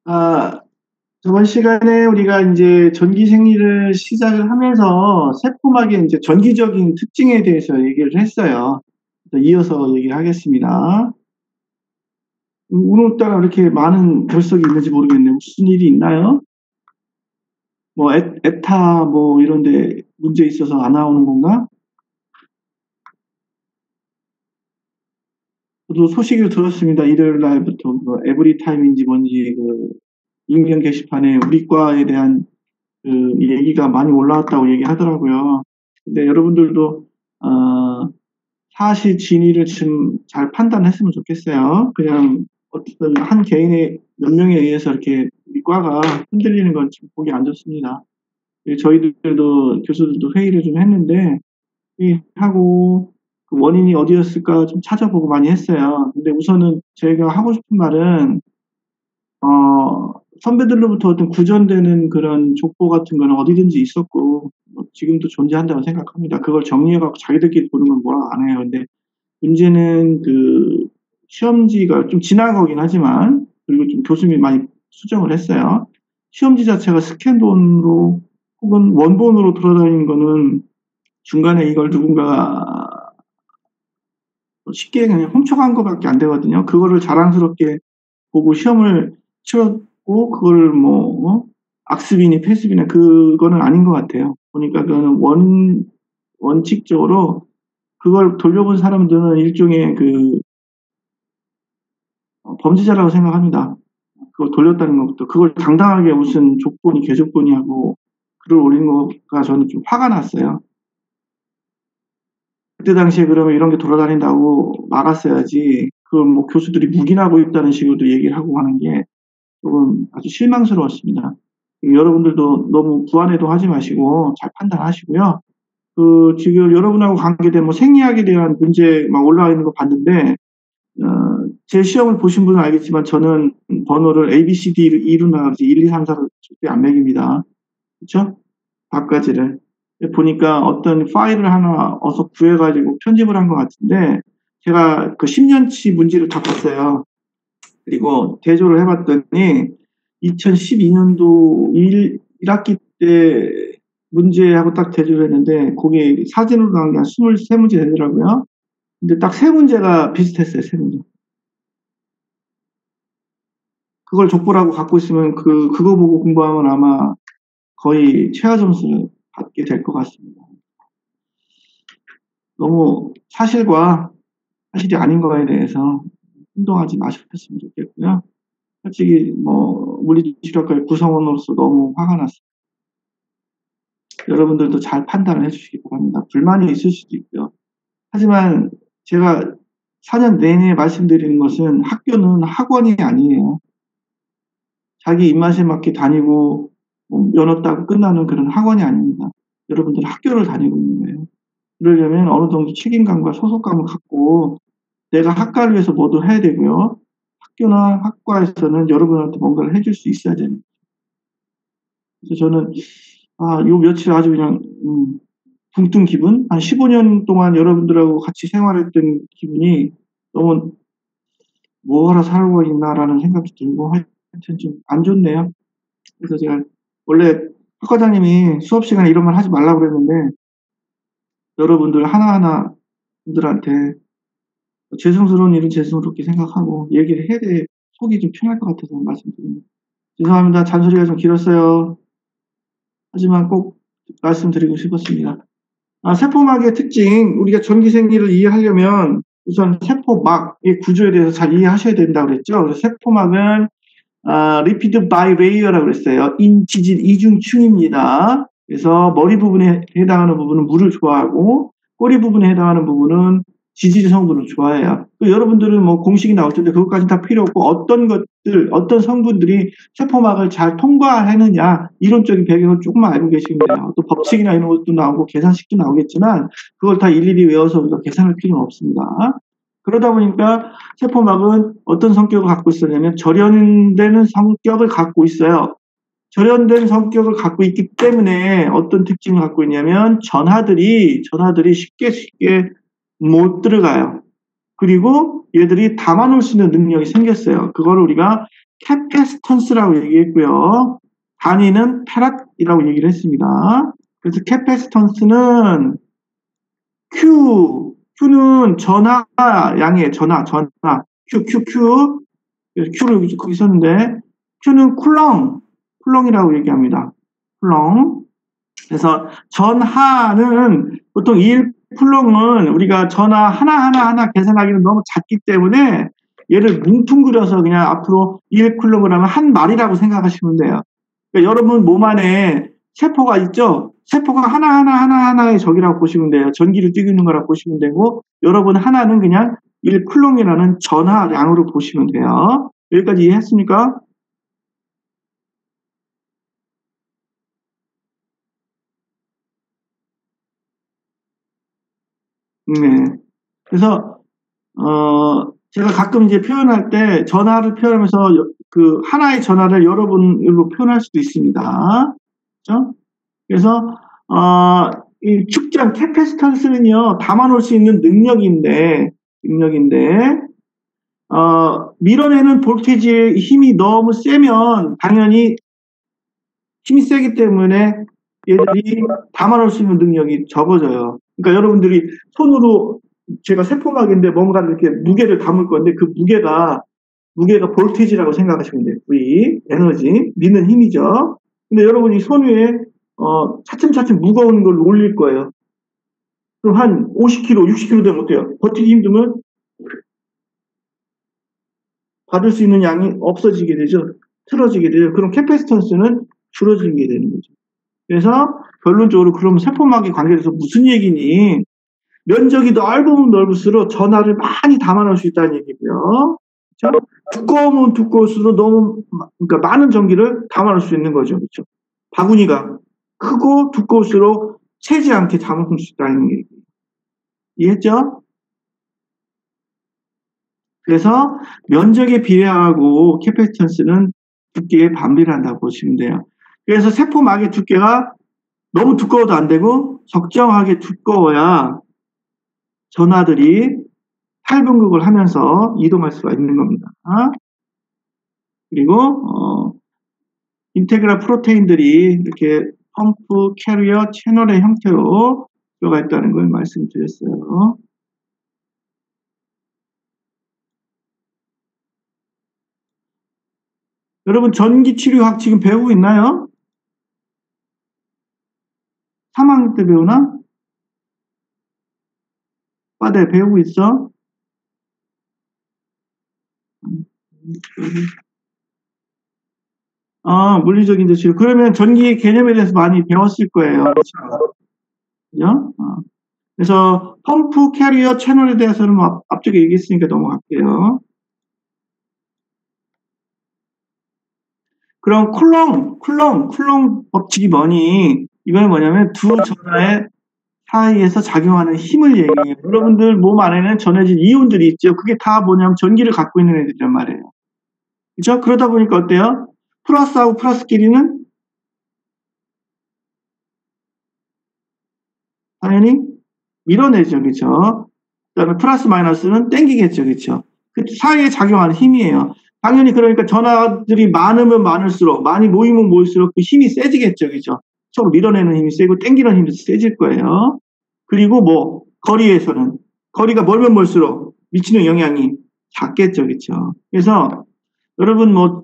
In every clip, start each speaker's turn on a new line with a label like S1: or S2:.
S1: 아, 저번 시간에 우리가 이제 전기 생리를 시작을 하면서 세포막의 이제 전기적인 특징에 대해서 얘기를 했어요. 그래서 이어서 얘기하겠습니다. 오늘따라 이렇게 많은 결석이 있는지 모르겠네요. 무슨 일이 있나요? 뭐, 에타, 뭐, 이런데 문제 있어서 안 나오는 건가? 저도 소식을 들었습니다. 일요일 날부터, 뭐, 에브리타임인지 뭔지, 익명 게시판에 우리 과에 대한 얘기가 많이 올라왔다고 얘기하더라고요. 근데 여러분들도 어, 사실 진위를 좀 잘 판단했으면 좋겠어요. 그냥 어떤 한 개인의 몇 명에 의해서 이렇게 우리 과가 흔들리는 건 좀 보기 안 좋습니다. 저희들도 교수들도 회의를 좀 했는데 하고 그 원인이 어디였을까 좀 찾아보고 많이 했어요. 근데 우선은 저희가 하고 싶은 말은 선배들로부터 어떤 구전되는 그런 족보 같은 거는 어디든지 있었고, 뭐 지금도 존재한다고 생각합니다. 그걸 정리해갖고 자기들끼리 보는 건 뭐라 안 해요. 근데 문제는 시험지가 좀 지난 거긴 하지만, 그리고 좀 교수님이 많이 수정을 했어요. 시험지 자체가 스캔본으로 혹은 원본으로 돌아다니는 거는 중간에 이걸 누군가가 쉽게 그냥 훔쳐간 것밖에 안 되거든요. 그거를 자랑스럽게 보고 시험을 치렀고 그걸 악습이니 패습이나 그거는 아닌 것 같아요. 보니까 그거는 원칙적으로 그걸 돌려본 사람들은 일종의 범죄자라고 생각합니다. 그걸 돌렸다는 것부터 그걸 당당하게 무슨 족보니 개족보니 하고 글을 올린 거가 저는 좀 화가 났어요. 그때 당시에 그러면 이런 게 돌아다닌다고 막았어야지. 그걸 뭐 교수들이 묵인하고 있다는 식으로도 얘기를 하고 하는 게 조금 아주 실망스러웠습니다. 여러분들도 너무 부안해도 하지 마시고 잘 판단하시고요. 지금 여러분하고 관계된 뭐 생리학에 대한 문제 막 올라와 있는 거 봤는데, 제 시험을 보신 분은 알겠지만 저는 번호를 A, B, C, D를 2로 나가지 1, 2, 3, 4를 절대 안 매깁니다. 그렇죠? 답까지를. 보니까 어떤 파일을 하나 어서 구해가지고 편집을 한 것 같은데, 제가 그 10년치 문제를 다 봤어요. 그리고 대조를 해봤더니 2012년도 1학기 때 문제하고 딱 대조를 했는데 거기에 사진으로 나온 게 한 23문제 되더라고요. 근데 딱 세 문제가 비슷했어요. 세 문제. 그걸 족보라고 갖고 있으면 그거 보고 공부하면 아마 거의 최하 점수를 받게 될 것 같습니다. 너무 사실과 사실이 아닌 거에 대해서 혼동하지 마셨으면 좋겠고요. 솔직히 물리치료학과의 구성원으로서 너무 화가 났어요. 여러분들도 잘 판단을 해주시기 바랍니다. 불만이 있을 수도 있고요. 하지만 제가 4년 내내 말씀드리는 것은 학교는 학원이 아니에요. 자기 입맛에 맞게 다니고 면허 따고 끝나는 그런 학원이 아닙니다. 여러분들은 학교를 다니고 있는 거예요. 그러려면 어느 정도 책임감과 소속감을 갖고 내가 학과를 위해서 뭐도 해야 되고요. 학교나 학과에서는 여러분한테 뭔가를 해줄 수 있어야 됩니다. 그래서 저는 요 며칠 아주 그냥 붕뜬 기분? 한 15년 동안 여러분들하고 같이 생활했던 기분이 너무 뭐하러 살고 있나라는 생각이 들고 하여튼 좀 안 좋네요. 그래서 제가 원래 학과장님이 수업 시간에 이런 말 하지 말라고 그랬는데 여러분들 하나하나 분들한테 죄송스러운 일은 죄송스럽게 생각하고 얘기를 해야 돼 속이 좀 편할 것 같아서 말씀드립니다. 죄송합니다. 잔소리가 좀 길었어요. 하지만 꼭 말씀드리고 싶었습니다. 세포막의 특징, 우리가 전기생리를 이해하려면 우선 세포막의 구조에 대해서 잘 이해하셔야 된다고 그랬죠. 그래서 세포막은 리피드 바이 레이어라고 그랬어요. 인지질 이중층입니다. 그래서 머리 부분에 해당하는 부분은 물을 좋아하고 꼬리 부분에 해당하는 부분은 지질 성분을 좋아해요. 여러분들은 뭐 공식이 나올 텐데 그것까지 다 필요 없고 어떤 성분들이 세포막을 잘 통과하느냐 이론적인 배경을 조금만 알고 계시면 돼요. 또 법칙이나 이런 것도 나오고 계산식도 나오겠지만 그걸 다 일일이 외워서 우리가 계산할 필요는 없습니다. 그러다 보니까 세포막은 어떤 성격을 갖고 있었냐면 절연되는 성격을 갖고 있어요. 절연된 성격을 갖고 있기 때문에 어떤 특징을 갖고 있냐면 전하들이 쉽게 못 들어가요. 그리고 얘들이 담아놓을 수 있는 능력이 생겼어요. 그걸 우리가 캐패시턴스라고 얘기했고요. 단위는 페랏이라고 얘기를 했습니다. 그래서 캐패시턴스는 Q는 전하 양의 전하. Q를 거기 썼는데, Q는 쿨렁이라고 얘기합니다. 쿨렁. 그래서 전하는 보통 1 쿨렁은 우리가 전하 하나 계산하기는 너무 작기 때문에 얘를 뭉뚱그려서 그냥 앞으로 1 쿨렁을 하면 한 말이라고 생각하시면 돼요. 그러니까 여러분 몸 안에 세포가 있죠? 세포가 하나의 적이라고 보시면 돼요. 전기를 띄고 있는 거라고 보시면 되고, 여러분 하나는 그냥 1 쿨렁이라는 전하량으로 보시면 돼요. 여기까지 이해했습니까? 네. 그래서 제가 가끔 이제 표현할 때 전하를 표현하면서 그 하나의 전하를 여러분으로 표현할 수도 있습니다. 그렇죠? 그래서 이 축장 캐패시턴스는요, 담아놓을 수 있는 능력인데 밀어내는 볼테이지의 힘이 너무 세면 당연히 힘이 세기 때문에 얘들이 담아놓을 수 있는 능력이 적어져요. 그러니까 여러분들이 손으로 제가 세포막인데 뭔가를 이렇게 무게를 담을 건데 그 무게가 볼테이지라고 생각하시면 돼요. V, 에너지, 미는 힘이죠. 근데 여러분이 손 위에 차츰차츰 무거운 걸 올릴 거예요. 그럼 한 50kg, 60kg 되면 어때요? 버티기 힘들면 받을 수 있는 양이 없어지게 되죠. 틀어지게 되죠. 그럼 캐패시턴스는 줄어지게 되는 거죠. 그래서 결론적으로 그럼 세포막의 관계에서 무슨 얘기니? 면적이 넓으면 넓을수록 전하를 많이 담아놓을 수 있다는 얘기고요. 그렇죠? 두꺼우면 두꺼울수록 너무 그러니까 많은 전기를 담아놓을 수 있는 거죠. 그렇죠? 바구니가 크고 두꺼울수록 채지 않게 담아놓을 수 있다는 얘기. 이해했죠? 그래서 면적에 비례하고 캐패시턴스는 두께에 반비를 한다고 보시면 돼요. 그래서 세포막의 두께가 너무 두꺼워도 안 되고 적정하게 두꺼워야 전하들이 탈분극을 하면서 이동할 수가 있는 겁니다. 그리고 인테그랄 프로테인들이 이렇게 펌프, 캐리어, 채널의 형태로 들어가 있다는 걸 말씀드렸어요. 여러분 전기치료학 지금 배우고 있나요? 3학년 때 배우나? 빠데 배우고 있어? 물리적인 치료. 그러면 전기 개념에 대해서 많이 배웠을 거예요. 그죠? 그래서 펌프, 캐리어, 채널에 대해서는 뭐 앞쪽에 얘기했으니까 넘어갈게요. 그럼 쿨렁 법칙이 뭐니? 이건 뭐냐면 두 전하의 사이에서 작용하는 힘을 얘기해요. 여러분들 몸 안에는 전해진 이온들이 있죠. 그게 다 뭐냐면 전기를 갖고 있는 애들이란 말이에요. 그죠? 그러다 보니까 어때요? 플러스하고 플러스끼리는 당연히 밀어내죠. 그죠? 그 다음에 플러스 마이너스는 땡기겠죠. 그죠? 그 사이에 작용하는 힘이에요. 당연히 그러니까 전하들이 많으면 많을수록, 많이 모이면 모일수록 그 힘이 세지겠죠. 그죠? 서로 밀어내는 힘이 세고 땡기는 힘이 세질 거예요. 그리고 뭐 거리에서는 거리가 멀면 멀수록 미치는 영향이 작겠죠. 그렇죠? 그래서 여러분 뭐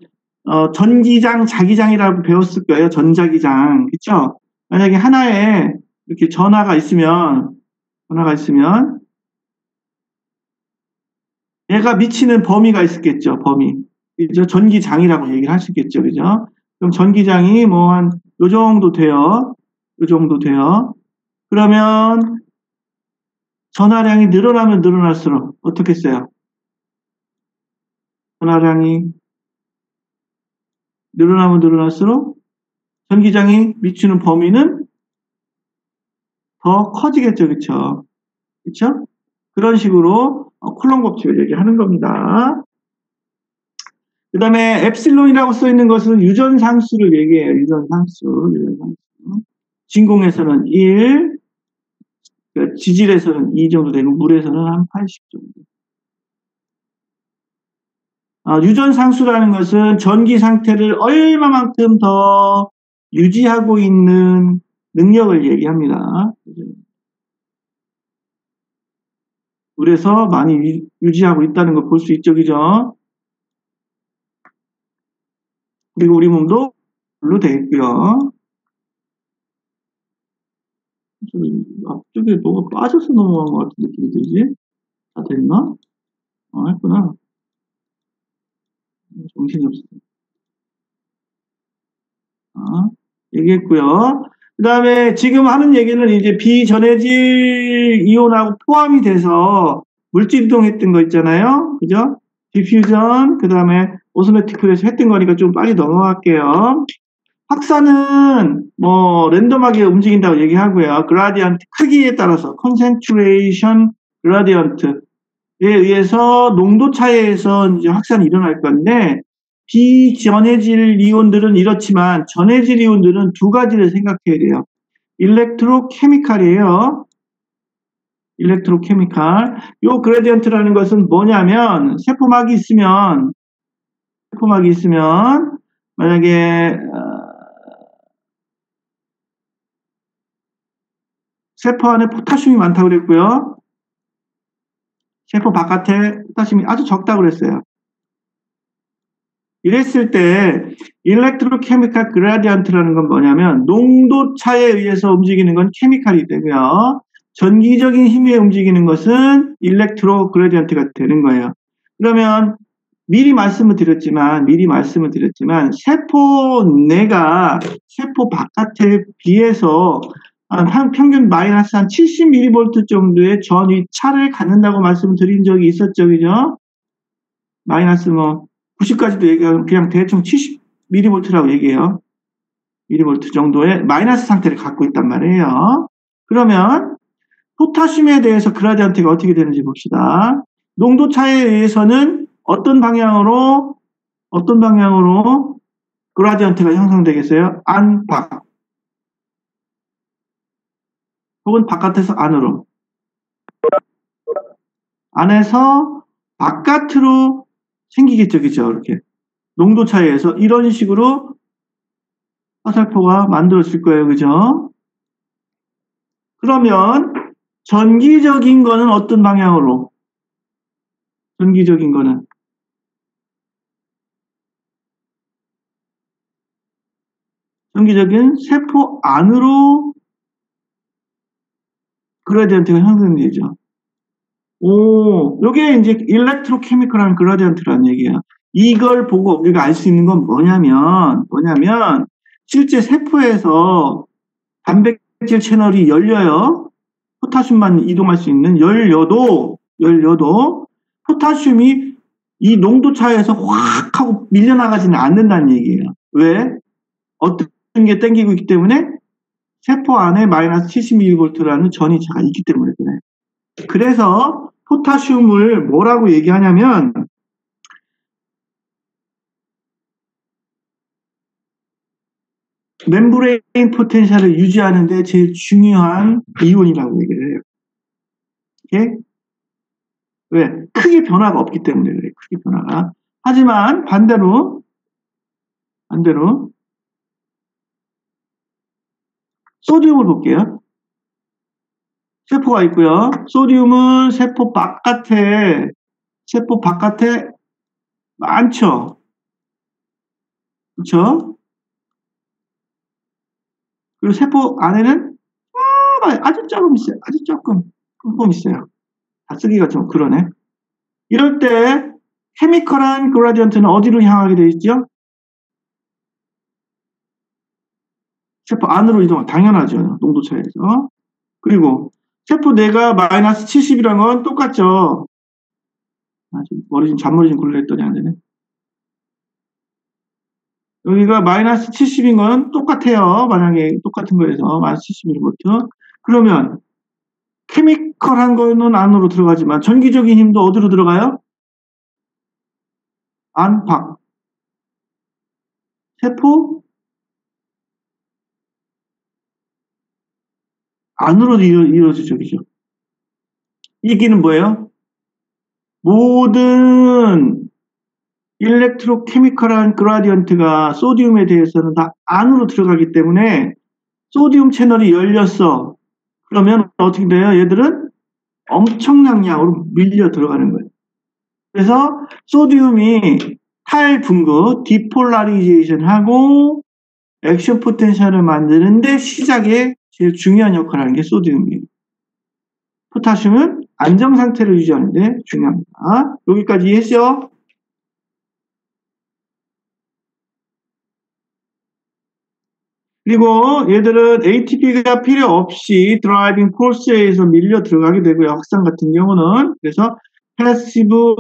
S1: 전기장, 자기장이라고 배웠을 거예요. 전자기장. 그렇죠? 만약에 하나에 이렇게 전하가 있으면 얘가 미치는 범위가 있겠죠. 범위. 그죠? 전기장이라고 얘기를 할 수 있겠죠. 그죠? 그럼 전기장이 뭐 한 요 정도 돼요. 요 정도 돼요. 그러면 전하량이 늘어나면 늘어날수록 어떻게 써요? 전하량이 늘어나면 늘어날수록 전기장이 미치는 범위는 더 커지겠죠. 그쵸? 그쵸? 그런 식으로 쿨롱 법칙을 얘기하는 겁니다. 그 다음에 엡실론이라고 써있는 것은 유전상수를 얘기해요. 유전상수. 진공에서는 1, 지질에서는 2 정도 되고 물에서는 한 80 정도. 유전상수라는 것은 전기 상태를 얼마만큼 더 유지하고 있는 능력을 얘기합니다. 그래서 많이 유지하고 있다는 걸 볼 수 있죠, 그죠? 그리고 우리 몸도 물로 되어 있고요. 앞쪽에 뭐가 빠져서 넘어간 것 같은 느낌이 들지? 다 됐나? 했구나. 정신이 없어. 얘기했고요. 그 다음에 지금 하는 얘기는 이제 비전해질 이온하고 포함이 돼서 물질 이동했던 거 있잖아요. 그죠? 디퓨전, 그 다음에 오스모틱 프레스 했던 거니까 좀 빨리 넘어갈게요. 확산은 뭐 랜덤하게 움직인다고 얘기하고요. 그라디언트 크기에 따라서 컨센트레이션 그라디언트에 의해서 농도 차이에서 이제 확산이 일어날 건데 비전해질 이온들은 이렇지만 전해질 이온들은 두 가지를 생각해야 돼요. 일렉트로케미칼이에요. 일렉트로케미칼. 요 그라디언트라는 것은 뭐냐면 세포막이 있으면 만약에 세포 안에 포타슘이 많다고 그랬고요. 세포 바깥에 포타슘이 아주 적다고 그랬어요. 이랬을 때 일렉트로케미칼 그라디언트라는 건 뭐냐면 농도 차에 의해서 움직이는 건 케미칼이 되고요. 전기적인 힘에 움직이는 것은 일렉트로 그라디언트가 되는 거예요. 그러면 미리 말씀을 드렸지만 세포 내가 세포 바깥에 비해서 한 평균 마이너스 한 70mV 정도의 전위 차를 갖는다고 말씀드린 적이 있었죠, 그죠? 마이너스 90까지도 얘기하면 그냥 대충 70mV라고 얘기해요. mV 정도의 마이너스 상태를 갖고 있단 말이에요. 그러면 포타슘에 대해서 그라디언트가 어떻게 되는지 봅시다. 농도 차에 의해서는 어떤 방향으로 그라디언트가 형성되겠어요? 안팎 혹은 바깥에서 안으로, 안에서 바깥으로 생기겠죠, 그죠? 이렇게 농도 차이에서 이런 식으로 화살표가 만들어질 거예요, 그죠? 그러면 전기적인 거는 어떤 방향으로? 전기적인 거는 세포 안으로 그라디언트가 형성되죠. 요게 이제 일렉트로케미컬한 그라디언트라는 얘기예요. 이걸 보고 우리가 알 수 있는 건 뭐냐면 실제 세포에서 단백질 채널이 열려요. 포타슘만 이동할 수 있는 열려도 포타슘이 이 농도 차에서 확 하고 밀려나가지는 않는다는 얘기예요. 왜? 어떤 게 땡기고 있기 때문에 세포 안에 마이너스 70mV라는 전이차가 있기 때문에 그래요. 그래서 포타슘을 뭐라고 얘기하냐면 멤브레인 포텐셜을 유지하는 데 제일 중요한 이온이라고 얘기를 해요. 오케이? 왜? 크게 변화가 없기 때문에 그래요. 크게 변화가. 하지만 반대로 소디움을 볼게요. 세포가 있고요. 소디움은 세포 바깥에 많죠. 그렇죠? 그리고 세포 안에는 아주 조금 있어요. 아주 조금 있어요. 다 쓰기가 좀 그러네. 이럴 때 케미컬한 그라디언트는 어디로 향하게 되어 있죠? 세포 안으로 이동, 당연하죠. 농도 차에서. 그리고 세포 내가 마이너스 70이라는 건 똑같죠. 잔머리 좀 굴려했더니 안 되네. 여기가 마이너스 70인 건 똑같아요. 만약에 똑같은 거에서 마이너스 70mV. 그러면 케미컬한 거는 안으로 들어가지만 전기적인 힘도 어디로 들어가요? 안팎. 세포 안으로 이루어지죠. 그죠? 이 얘기는 뭐예요? 모든 일렉트로케미컬한 그라디언트가 소디움에 대해서는 다 안으로 들어가기 때문에 소디움 채널이 열렸어. 그러면 어떻게 돼요? 얘들은 엄청난 양으로 밀려 들어가는 거예요. 그래서 소디움이 탈분구, 디폴라리제이션하고 액션 포텐셜을 만드는데 시작에 제일 중요한 역할을 하는 게 소디움이에요. 포타슘은 안정 상태를 유지하는데 중요합니다. 여기까지 이해했죠? 그리고 얘들은 ATP가 필요 없이 드라이빙 포스에서 밀려 들어가게 되고요. 확산 같은 경우는. 그래서 패시브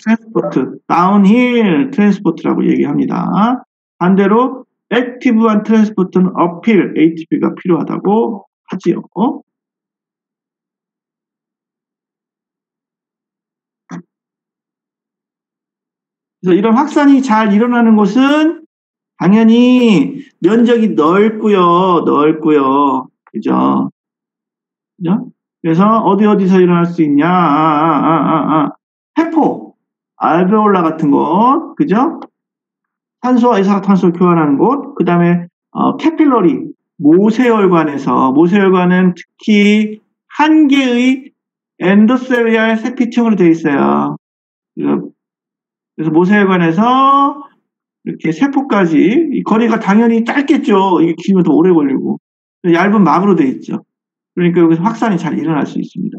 S1: 트랜스포트, 다운힐 트랜스포트라고 얘기합니다. 반대로 액티브한 트랜스포트는 어필, ATP가 필요하다고 하지요. 그래서 이런 확산이 잘 일어나는 곳은 당연히 면적이 넓고요. 그죠? 그죠? 그래서 어디서 일어날 수 있냐? 세포, 알베올라 같은 곳, 그죠? 탄소와 이산화탄소 교환하는 곳, 그 다음에 캐필러리, 모세혈관은 특히 한 개의 엔도셀리알 세피층으로 되어 있어요. 그래서 모세혈관에서 이렇게 세포까지 이 거리가 당연히 짧겠죠. 이게 길면 더 오래 걸리고 얇은 막으로 되어 있죠. 그러니까 여기서 확산이 잘 일어날 수 있습니다.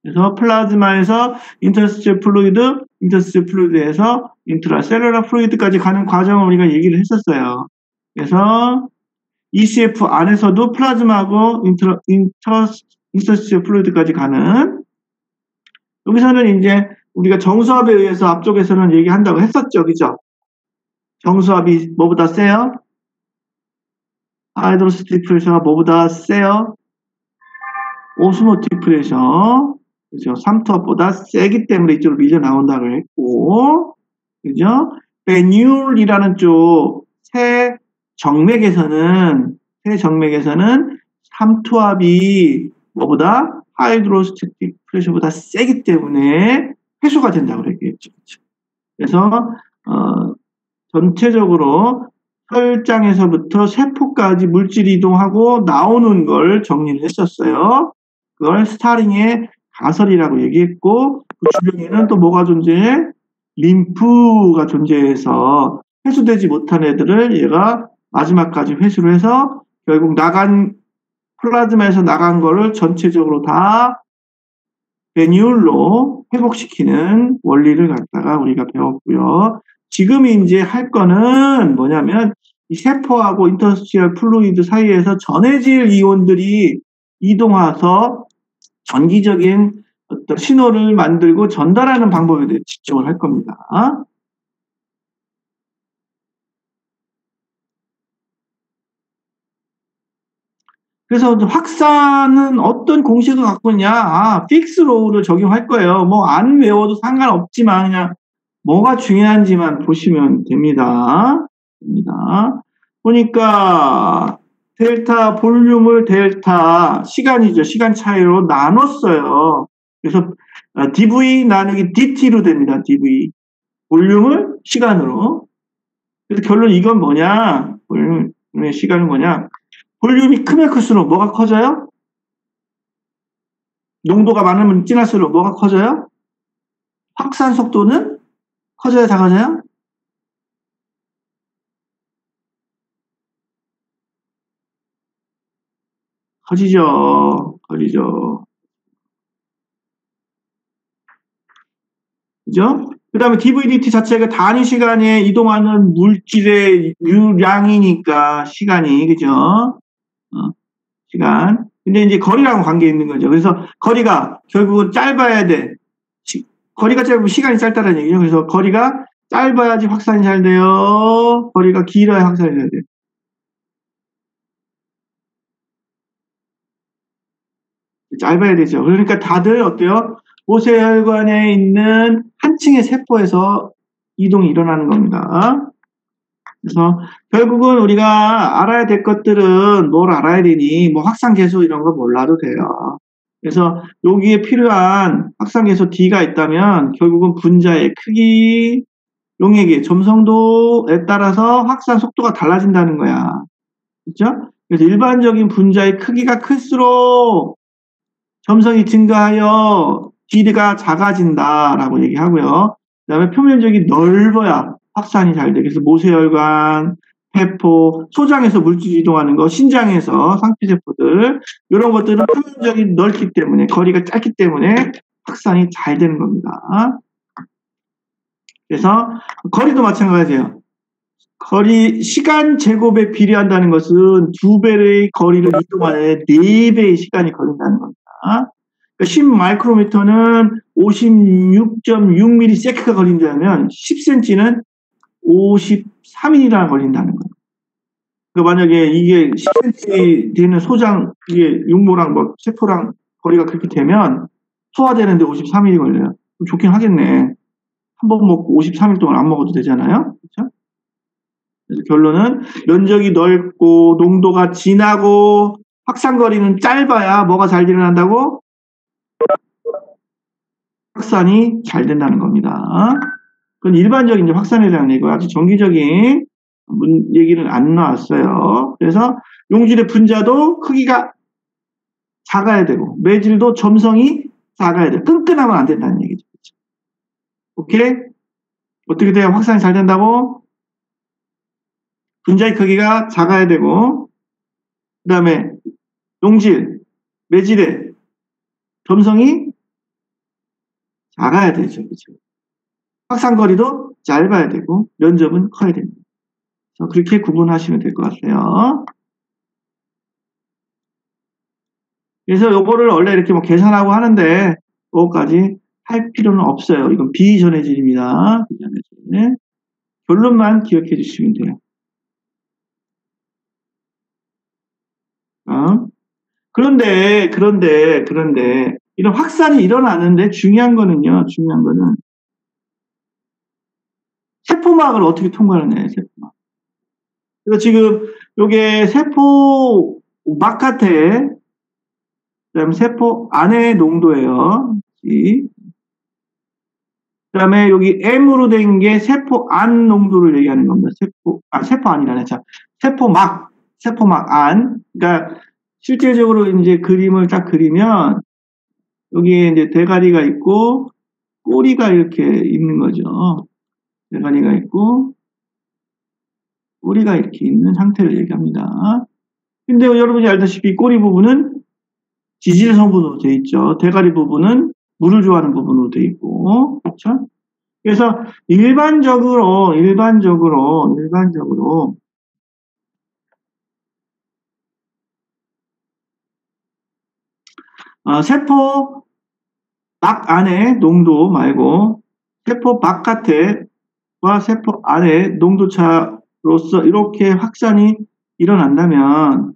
S1: 그래서 플라즈마에서 인터스티셜 플루이드에서 인트라셀룰러 플루이드까지 가는 과정을 우리가 얘기를 했었어요. 그래서 ECF 안에서도 플라즈마하고 인터스티셜 플루이드까지 가는, 여기서는 이제 우리가 정수압에 의해서 앞쪽에서는 얘기한다고 했었죠. 그죠? 정수압이 뭐보다 세요? 하이드로스틱 프레셔가 뭐보다 세요? 오스모틱 프레셔. 그죠? 삼투압보다 세기 때문에 이쪽으로 밀려 나온다고 했고, 그죠? 베뉴울이라는 쪽, 새 정맥에서는 삼투압이 뭐보다 하이드로스틱 프레셔보다 세기 때문에 회수가 된다고 얘기했죠. 그래서, 전체적으로 혈장에서부터 세포까지 물질 이동하고 나오는 걸 정리를 했었어요. 그걸 스타링의 가설이라고 얘기했고, 그 주변에는 또 뭐가 존재해? 림프가 존재해서 회수되지 못한 애들을 얘가 마지막까지 회수를 해서 결국 플라즈마에서 나간 거를 전체적으로 다 베뉴울로 회복시키는 원리를 갖다가 우리가 배웠고요. 지금 이제 할 거는 뭐냐면 이 세포하고 인터스티셜 플루이드 사이에서 전해질 이온들이 이동해서 전기적인 어떤 신호를 만들고 전달하는 방법에 대해 집중을 할 겁니다. 그래서 확산은 어떤 공식을 갖고 있냐? 픽스 로우를 적용할 거예요. 뭐 안 외워도 상관없지만 그냥 뭐가 중요한지만 보시면 됩니다. 보니까 델타 볼륨을 델타 시간이죠. 시간 차이로 나눴어요. 그래서 dv 나누기 dt로 됩니다. dv 볼륨을 시간으로. 그래서 결론 이건 뭐냐? 볼륨의 시간은 뭐냐? 볼륨이 크면 클수록 뭐가 커져요? 농도가 많으면 진할수록 뭐가 커져요? 확산 속도는 커져야 작아져요? 커지죠. 그죠? 그 다음에 DVDT 자체가 단위 시간에 이동하는 물질의 유량이니까 시간이, 그죠? 시간. 근데 이제 거리랑 관계 있는 거죠. 그래서 거리가 결국은 짧아야 돼. 거리가 짧으면 시간이 짧다는 얘기죠. 그래서 거리가 짧아야지 확산이 잘 돼요. 거리가 길어야 확산이 잘 돼요. 짧아야 되죠. 그러니까 다들 어때요? 모세혈관에 있는 한 층의 세포에서 이동이 일어나는 겁니다. 그래서 결국은 우리가 알아야 될 것들은 뭘 알아야 되니? 뭐 확산 계수 이런 거 몰라도 돼요. 그래서 여기에 필요한 확산계소 D가 있다면 결국은 분자의 크기, 용액의 점성도에 따라서 확산 속도가 달라진다는 거야. 그렇죠? 그래서 일반적인 분자의 크기가 클수록 점성이 증가하여 D가 작아진다라고 얘기하고요. 그다음에 표면적이 넓어야 확산이 잘 돼. 그래서 모세혈관, 세포, 소장에서 물질이 이동하는 거, 신장에서 상피세포들 이런 것들은 표면적이 넓기 때문에 거리가 짧기 때문에 확산이 잘 되는 겁니다. 그래서 거리도 마찬가지예요. 거리 시간 제곱에 비례한다는 것은 2배의 거리를 이동하는 4배의 시간이 걸린다는 겁니다. 10 마이크로미터는 56.6ms가 걸린다면 10cm는 53일이나 걸린다는 거예요. 그러니까 만약에 이게 10cm 되는 소장, 이게 육모랑 뭐 세포랑 거리가 그렇게 되면 소화되는데 53일이 걸려요. 좋긴 하겠네. 한 번 먹고 53일 동안 안 먹어도 되잖아요. 그렇죠? 그래서 결론은 면적이 넓고 농도가 진하고 확산거리는 짧아야 뭐가 잘 일어난다고? 확산이 잘 된다는 겁니다. 그건 일반적인 확산에 대한 얘기고 아주 정기적인 얘기는 안 나왔어요. 그래서 용질의 분자도 크기가 작아야 되고 매질도 점성이 작아야 돼. 끈끈하면 안 된다는 얘기죠. 오케이? 어떻게 돼야 확산이 잘 된다고? 분자의 크기가 작아야 되고 그 다음에 용질, 매질의 점성이 작아야 되죠. 그렇죠? 확산거리도 짧아야 되고 면적은 커야 됩니다. 그렇게 구분하시면 될 것 같아요. 그래서 요거를 원래 이렇게 뭐 계산하고 하는데 그거까지 할 필요는 없어요. 이건 비전해질입니다. 비전해질. 결론만 기억해 주시면 돼요. 그런데 이런 확산이 일어나는데 중요한 거는요. 중요한 거는 세포막을 어떻게 통과하느냐예요. 세포막. 그래서 지금 요게 세포막 같아. 그다음에 세포 안의 농도예요. 그다음에 여기 M으로 된 게 세포 안 농도를 얘기하는 겁니다. 세포 안이라네. 자, 세포막 안. 그러니까 실제적으로 이제 그림을 딱 그리면 여기에 이제 대가리가 있고 꼬리가 이렇게 있는 거죠. 대가리가 있고 꼬리가 이렇게 있는 상태를 얘기합니다. 근데 여러분이 알다시피 꼬리 부분은 지질 성분으로 되어 있죠. 대가리 부분은 물을 좋아하는 부분으로 되어 있고, 그렇죠? 그래서 일반적으로 세포 막 안의 농도 말고 세포 바깥에와 세포 안의 농도차로서 이렇게 확산이 일어난다면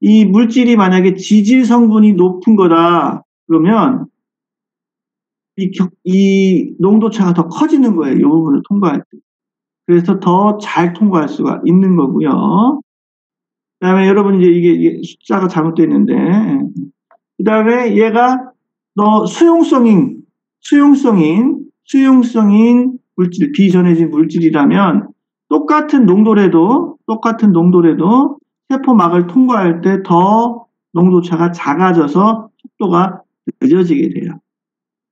S1: 이 물질이 만약에 지질 성분이 높은 거다 그러면 이 농도차가 더 커지는 거예요. 이 부분을 통과할 때. 그래서 더 잘 통과할 수가 있는 거고요. 그 다음에 여러분 이제 이게 숫자가 잘못되어 있는데 그 다음에 얘가 수용성인 물질, 비전해진 물질이라면 똑같은 농도래도 세포막을 통과할 때 더 농도차가 작아져서 속도가 늦어지게 돼요.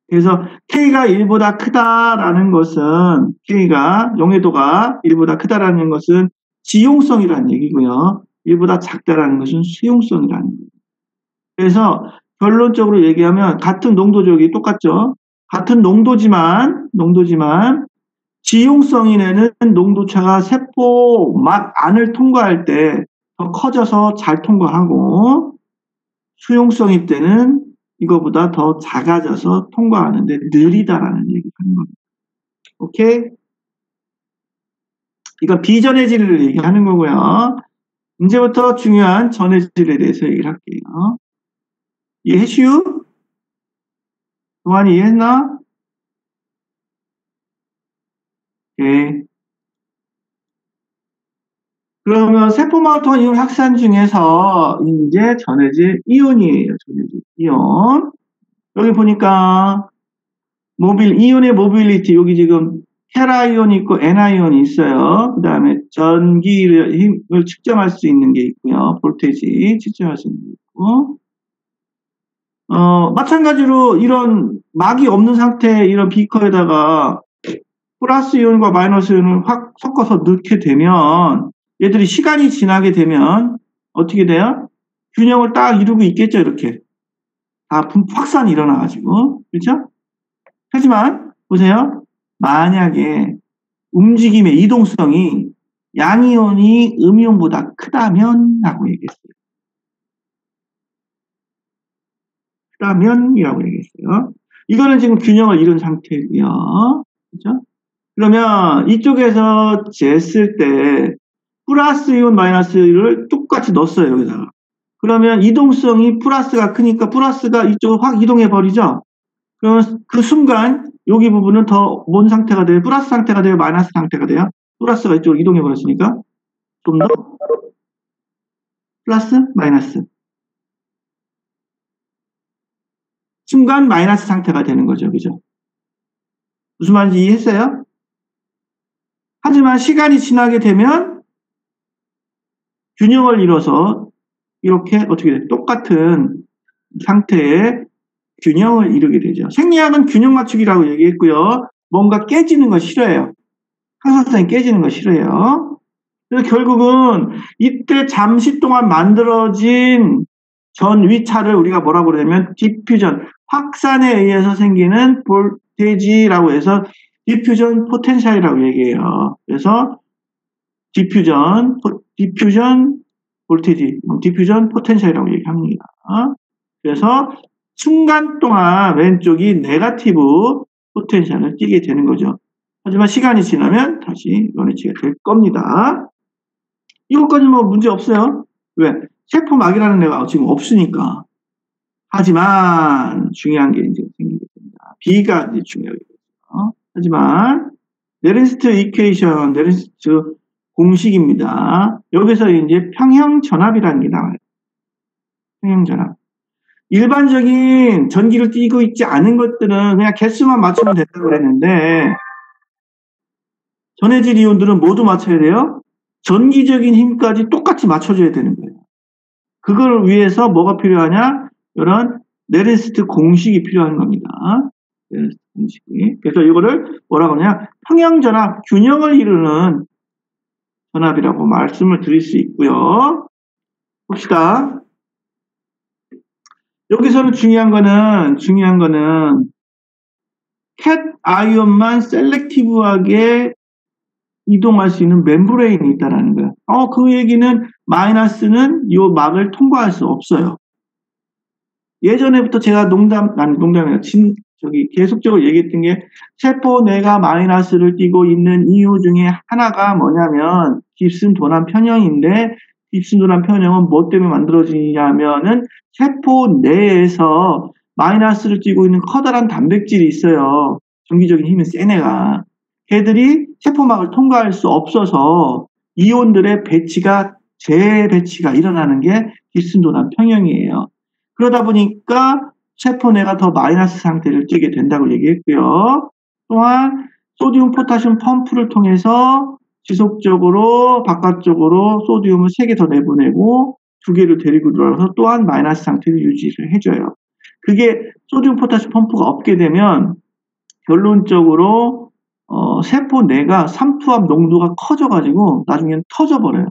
S1: 그래서 K가 1보다 크다라는 것은 K가 용해도가 1보다 크다라는 것은 지용성이라는 얘기고요. 1보다 작다라는 것은 수용성이라는 거예요. 그래서 결론적으로 얘기하면 같은 농도적이 똑같죠. 같은 농도지만 지용성인에는 농도차가 세포막 안을 통과할 때 더 커져서 잘 통과하고 수용성인 때는 이거보다 더 작아져서 통과하는데 느리다라는 얘기를 하는 겁니다. 오케이? 이거 비전해질을 얘기하는 거고요. 이제부터 중요한 전해질에 대해서 얘기를 할게요. 이해했슈? 동환이 이해했나? 오케이. 그러면 세포막을 통한 이온 확산 중에서 이제 전해질 이온이에요. 전해질 이온. 여기 보니까 이온의 모빌리티, 여기 지금 테라이온이 있고 에나이온이 있어요. 그 다음에 전기를 힘을 측정할 수 있는 게 있고요. 볼테이지 측정할 수 있는 게 있고. 마찬가지로 이런 막이 없는 상태의 이런 비커에다가 플러스 이온과 마이너스 이온을 확 섞어서 넣게 되면 얘들이 시간이 지나게 되면 어떻게 돼요? 균형을 딱 이루고 있겠죠, 이렇게. 다 확산이 일어나가지고. 그렇죠? 하지만 보세요. 만약에 움직임의 이동성이 양이온이 음이온보다 크다면 라고 얘기했어요. 크다면이라고 얘기했어요. 이거는 지금 균형을 이룬 상태고요. 그렇죠? 그러면 이쪽에서 쟀을 때 플러스 이온 마이너스를 똑같이 넣었어요. 여기다가. 그러면 이동성이 플러스가 크니까 플러스가 이쪽으로 확 이동해 버리죠. 그러면 그 순간 여기 부분은 더 뭔 상태가 돼요? 플러스 상태가 돼요? 마이너스 상태가 돼요? 플러스가 이쪽으로 이동해 버렸으니까 좀 더 플러스 마이너스 순간 마이너스 상태가 되는 거죠. 그죠? 무슨 말인지 이해했어요? 하지만 시간이 지나게 되면 균형을 이뤄서 이렇게 어떻게 돼? 똑같은 상태의 균형을 이루게 되죠. 생리학은 균형 맞추기라고 얘기했고요. 뭔가 깨지는 거 싫어해요. 항상성이 깨지는 거 싫어해요. 그래서 결국은 이때 잠시 동안 만들어진 전위차를 우리가 뭐라고 그러냐면 디퓨전, 확산에 의해서 생기는 볼테이지라고 해서 디퓨전 포텐셜이라고 얘기해요. 그래서 디퓨전 볼테이지, 디퓨전 포텐셜이라고 얘기합니다. 그래서 순간 동안 왼쪽이 네거티브 포텐셜을 띠게 되는 거죠. 하지만 시간이 지나면 다시 원위치가 될 겁니다. 이것까지 뭐 문제 없어요. 왜? 세포막이라는 애가 지금 없으니까. 하지만 중요한 게 이제 생기게 됩니다. B가 이제 중요하겠죠. 하지만 네른스트 이퀘이션, 네른스트 공식입니다. 여기서 이제 평형전압이라는 게 나와요. 평형전압. 일반적인 전기를 띠고 있지 않은 것들은 그냥 개수만 맞추면 된다고 그랬는데 전해질 이온들은 모두 맞춰야 돼요. 전기적인 힘까지 똑같이 맞춰줘야 되는 거예요. 그걸 위해서 뭐가 필요하냐? 이런 네른스트 공식이 필요한 겁니다. 네른스트 공식이. 그래서 이거를 뭐라고 하냐? 평형전압, 균형을 이루는 전압이라고 말씀을 드릴 수 있고요. 봅시다. 여기서는 중요한 거는 캣 아이온만 셀렉티브하게 이동할 수 있는 멤브레인이 있다라는 거예요. 그 얘기는 마이너스는 이 막을 통과할 수 없어요. 예전에부터 제가 농담이에요. 계속적으로 얘기했던 게 세포 내가 마이너스를 띠고 있는 이유 중에 하나가 뭐냐면 깁슨 도난 편형인데 깁슨 도난 편형은 뭐 때문에 만들어지냐면은 세포 내에서 마이너스를 띠고 있는 커다란 단백질이 있어요. 전기적인 힘이 센 애가. 걔들이 세포막을 통과할 수 없어서 이온들의 재배치가 일어나는 게 깁슨 도난 편형이에요. 그러다 보니까 세포 내가 더 마이너스 상태를 띠게 된다고 얘기했고요. 또한 소디움 포타슘 펌프를 통해서 지속적으로 바깥쪽으로 소디움을 3개 더 내보내고 2개를 데리고 들어와서 또한 마이너스 상태를 유지를 해줘요. 그게 소디움 포타슘 펌프가 없게 되면 결론적으로 세포 내가 삼투압 농도가 커져가지고 나중에는 터져버려요.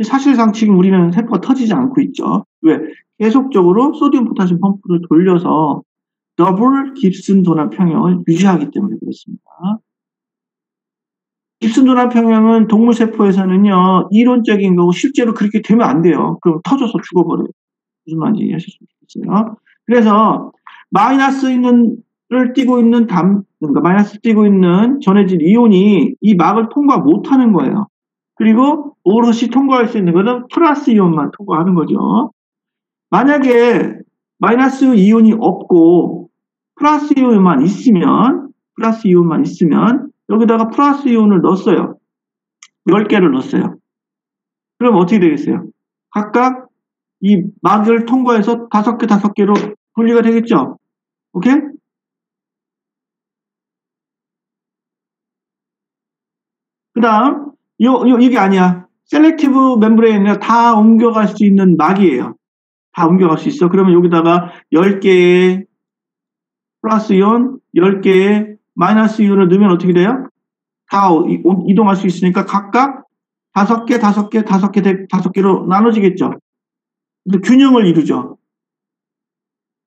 S1: 사실상 지금 우리는 세포가 터지지 않고 있죠. 왜? 계속적으로 소디움 포타슘 펌프를 돌려서 더블 깁슨 도난 평형을 유지하기 때문에 그렇습니다. 깁슨 도난 평형은 동물 세포에서는요, 이론적인 거고 실제로 그렇게 되면 안 돼요. 그럼 터져서 죽어버려요. 무슨 말인지 이해하셨으면 좋겠어요. 그래서 마이너스를 띄고 있는 그러니까 마이너스 띄고 있는 전해질 이온이 이 막을 통과 못하는 거예요. 그리고 오롯이 통과할 수 있는 것은 플러스 이온만 통과하는 거죠. 만약에 마이너스 이온이 없고 플러스 이온만 있으면 여기다가 플러스 이온을 넣었어요. 10개를 넣었어요. 그럼 어떻게 되겠어요? 각각 이 막을 통과해서 5개 분리가 되겠죠? 오케이? 그 다음, 이게 아니야. 셀렉티브 멤브레인이라 다 옮겨갈 수 있는 막이에요. 다 옮겨갈 수 있어. 그러면 여기다가 10개의 플러스 이온, 10개의 마이너스 이온을 넣으면 어떻게 돼요? 다 이동할 수 있으니까 각각 5개, 5개, 5개, 5개로 나눠지겠죠. 균형을 이루죠.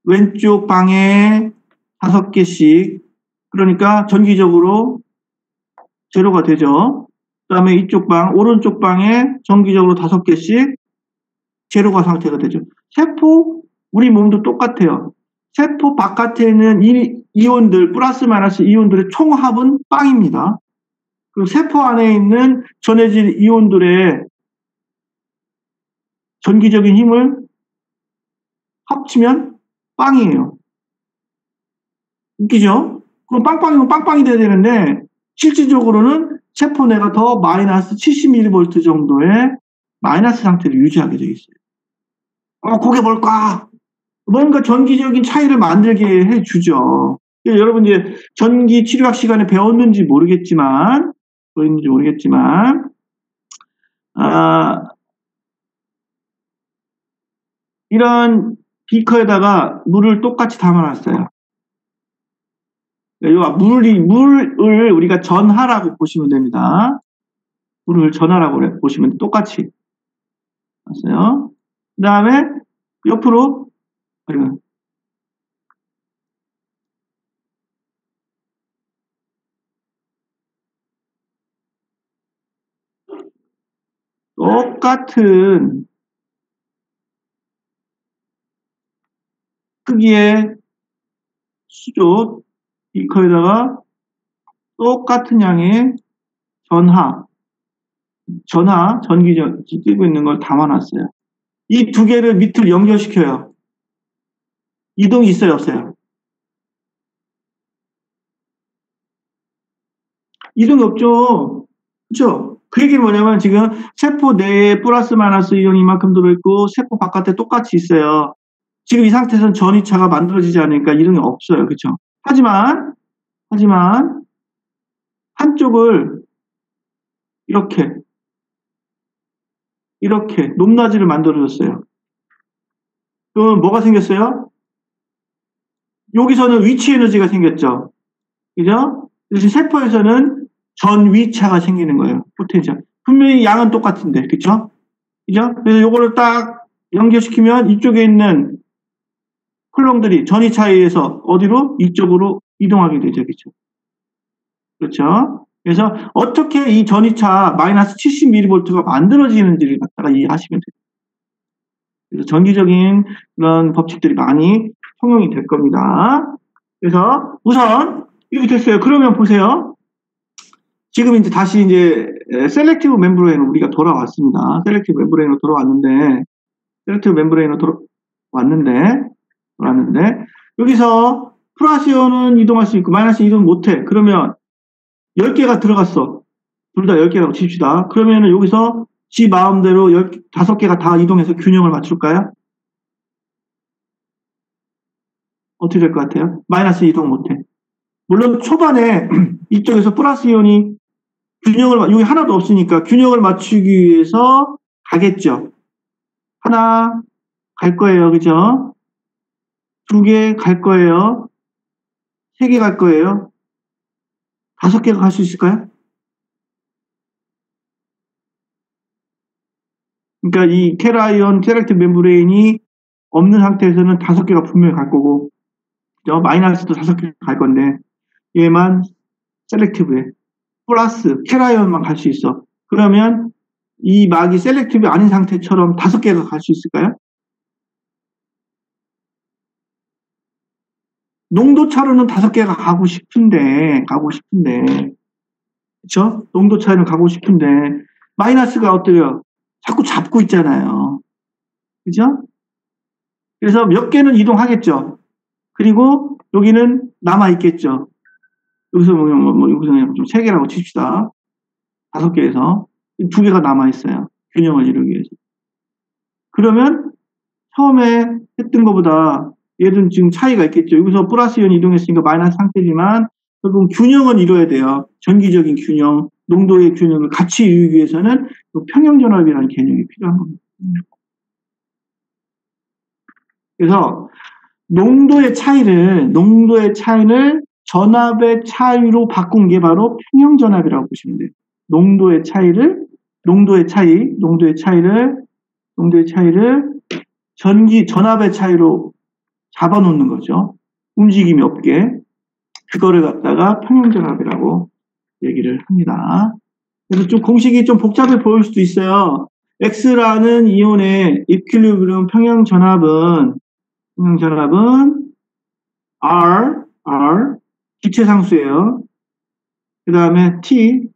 S1: 왼쪽 방에 5개씩. 그러니까 전기적으로 제로가 되죠. 그 다음에 이쪽 방, 오른쪽 방에 정기적으로 5개씩 제로가 상태가 되죠. 세포, 우리 몸도 똑같아요. 세포 바깥에 있는 이온들, 플러스 마이너스 이온들의 총합은 빵입니다. 그리고 세포 안에 있는 전해질 이온들의 전기적인 힘을 합치면 빵이에요. 웃기죠? 그럼 빵빵이면 빵빵이 돼야 되는데 실질적으로는 세포 내가 더 마이너스 70mV 정도의 마이너스 상태를 유지하게 되어 있어요. 그게 뭘까? 뭔가 전기적인 차이를 만들게 해주죠. 여러분 이제 전기 치료학 시간에 배웠는지 모르겠지만, 이런 비커에다가 물을 똑같이 담아놨어요. 물을 우리가 전하라고 보시면 됩니다. 물을 전하라고 보시면 똑같이 봤어요. 그 다음에 옆으로 똑같은 크기의 수조 비커에다가 똑같은 양의 전기적 뛰고 있는 걸 담아놨어요. 이 두 개를 밑으로 연결시켜요. 이동이 있어요, 없어요? 이동이 없죠. 그렇죠? 그 얘기는 뭐냐면 지금 세포 내에 플러스 마이너스 이온이 이만큼 들어있고 세포 바깥에 똑같이 있어요. 지금 이 상태에서는 전이차가 만들어지지 않으니까 이동이 없어요. 그렇죠? 하지만 한쪽을 이렇게 높낮이를 만들어줬어요. 그럼 뭐가 생겼어요? 여기서는 위치 에너지가 생겼죠. 그죠? 그래서 세포에서는 전위차가 생기는 거예요. 포텐셜. 분명히 양은 똑같은데, 그쵸? 그죠? 그래서 요거를 딱 연결시키면 이쪽에 있는 쿨롱들이 전위차에 의해서 어디로? 이쪽으로 이동하게 되죠. 그쵸? 그렇죠? 그래서 어떻게 이 전위차 마이너스 70mV가 만들어지는지를 갖다가 이해하시면 돼요. 그래서 전기적인 그런 법칙들이 많이 통용이 될 겁니다. 그래서 우선 이렇게 됐어요. 그러면 보세요. 지금 이제 다시 이제 셀렉티브 멤브레인으로 우리가 돌아왔습니다. 셀렉티브 멤브레인으로 돌아왔는데 여기서 플러스 이온은 이동할 수 있고 마이너스 이동 못해. 그러면 10개가 들어갔어. 둘 다 10개라고 칩시다. 그러면은 여기서 지 마음대로 5개가 다 이동해서 균형을 맞출까요? 어떻게 될 것 같아요? 마이너스 이동 못해. 물론 초반에 이쪽에서 플러스 이온이 여기 하나도 없으니까 균형을 맞추기 위해서 가겠죠. 하나 갈 거예요. 그죠? 2개 갈 거예요. 3개 갈 거예요. 5개가 갈 수 있을까요? 그러니까 이 캐라이온 셀렉티브 멤브레인이 없는 상태에서는 5개가 분명히 갈 거고, 그죠? 마이너스도 5개 갈 건데, 얘만 셀렉티브에 플러스 캐라이온만 갈 수 있어. 그러면 이 막이 셀렉티브 아닌 상태처럼 5개가 갈 수 있을까요? 농도 차로는 5개가 가고 싶은데, 그쵸? 농도 차이는 가고 싶은데, 마이너스가 어때요? 자꾸 잡고 있잖아요. 그죠? 그래서 몇 개는 이동하겠죠. 그리고 여기는 남아있겠죠. 여기서 여기서 좀 3개라고 칩시다. 5개에서 2개가 남아있어요. 균형을 이루기 위해서. 그러면 처음에 했던 것보다 얘는 지금 차이가 있겠죠. 여기서 플러스 이온이 이동했으니까 마이너스 상태지만 결국 균형은 이루어야 돼요. 전기적인 균형, 농도의 균형을 같이 이루기 위해서는 평형전압이라는 개념이 필요한 겁니다. 그래서 농도의 차이를 전압의 차이로 바꾼 게 바로 평형전압이라고 보시면 돼요. 농도의 차이를 전압의 차이로 잡아놓는 거죠. 움직임이 없게. 그거를 갖다가 평형전압이라고 얘기를 합니다. 그래서 좀 공식이 좀 복잡해 보일 수도 있어요. X라는 이온의 이퀄리브리움 평형전압은 R, 기체상수예요. 그 다음에 T,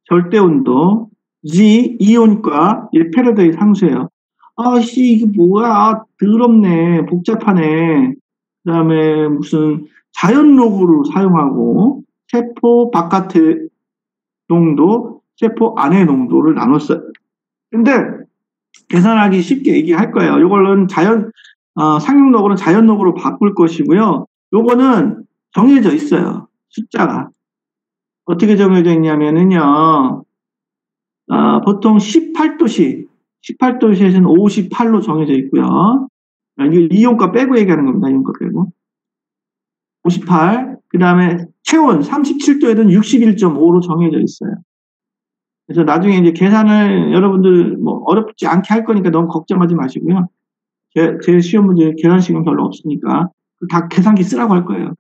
S1: 절대온도, G, 이온과 1패러다의 상수예요. 아씨, 이게 뭐야? 더럽네. 복잡하네. 그 다음에 무슨 자연로그를 사용하고, 세포 바깥의 농도, 세포 안의 농도를 나눴어요. 근데 계산하기 쉽게 얘기할 거예요. 이걸로는 상용로그는 자연로그로 바꿀 것이고요. 요거는 정해져 있어요. 숫자가. 어떻게 정해져 있냐면은요, 보통 18도시에서는 58로 정해져 있고요. 이게 이온가 빼고 얘기하는 겁니다. 이온가 빼고. 58. 그 다음에 체온 37도에는 61.5로 정해져 있어요. 그래서 나중에 이제 계산을 여러분들 뭐 어렵지 않게 할 거니까 너무 걱정하지 마시고요. 제 시험 문제 계산식은 별로 없으니까 다 계산기 쓰라고 할 거예요.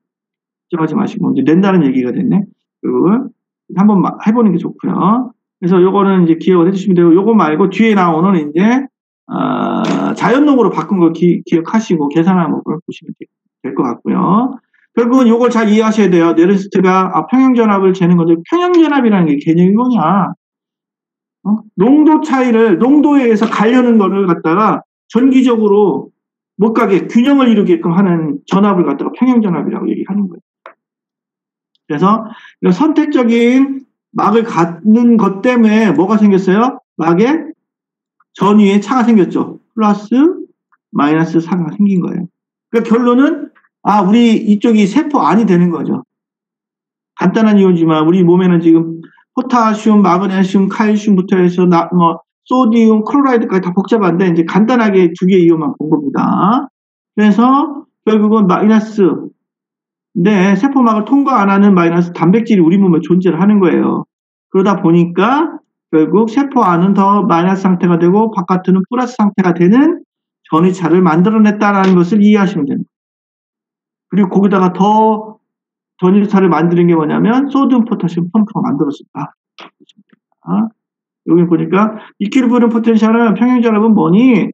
S1: 걱정하지 마시고 이제 낸다는 얘기가 됐네. 그리고 한번 해보는 게 좋고요. 그래서 요거는 이제 기억을 해주시면 되고 요거 말고 뒤에 나오는 이제 자연농으로 바꾼 거 기억하시고 계산하는 걸 보시면 될 것 같고요. 결국은 요걸 잘 이해하셔야 돼요. 네르스트가 평형전압을 재는 건데 평형전압이라는 게 개념이 뭐냐? 농도 차이를 농도에 의해서 가려는 거를 갖다가 전기적으로 못 가게 균형을 이루게끔 하는 전압을 갖다가 평형전압이라고 얘기하는 거예요. 그래서 이런 선택적인 막을 갖는 것 때문에 뭐가 생겼어요? 막의 전위에 차가 생겼죠. 플러스 마이너스 4가 생긴 거예요. 그러니까 결론은 우리 이쪽이 세포 안이 되는 거죠. 간단한 이유지만 우리 몸에는 지금 포타슘, 마그네슘, 칼슘부터 해서 소디움, 클로라이드까지 다 복잡한데 이제 간단하게 두 개의 이유만 본 겁니다. 그래서 결국은 마이너스 세포막을 통과 안 하는 마이너스 단백질이 우리 몸에 존재를 하는 거예요. 그러다 보니까 결국 세포 안은 더 마이너스 상태가 되고 바깥은 플러스 상태가 되는 전위차를 만들어냈다는 것을 이해하시면 됩니다. 그리고 거기다가 더 전위차를 만드는 게 뭐냐면 소디움, 포타슘 펌프가 만들어졌다. 여기 보니까 이퀄리브리움 포텐셜은 평형전압은 뭐니?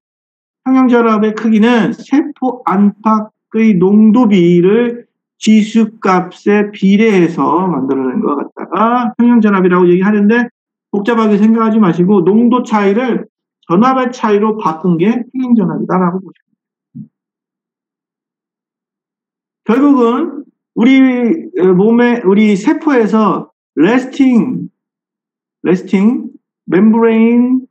S1: 평형전압의 크기는 세포 안팎의 농도비를 지수값에 비례해서 만들어낸 것 같다가 평형전압이라고 얘기하는데 복잡하게 생각하지 마시고 농도 차이를 전압의 차이로 바꾼 게 평형전압이다라고 보시면 됩니다. 결국은 우리 세포에서 레스팅 멤브레인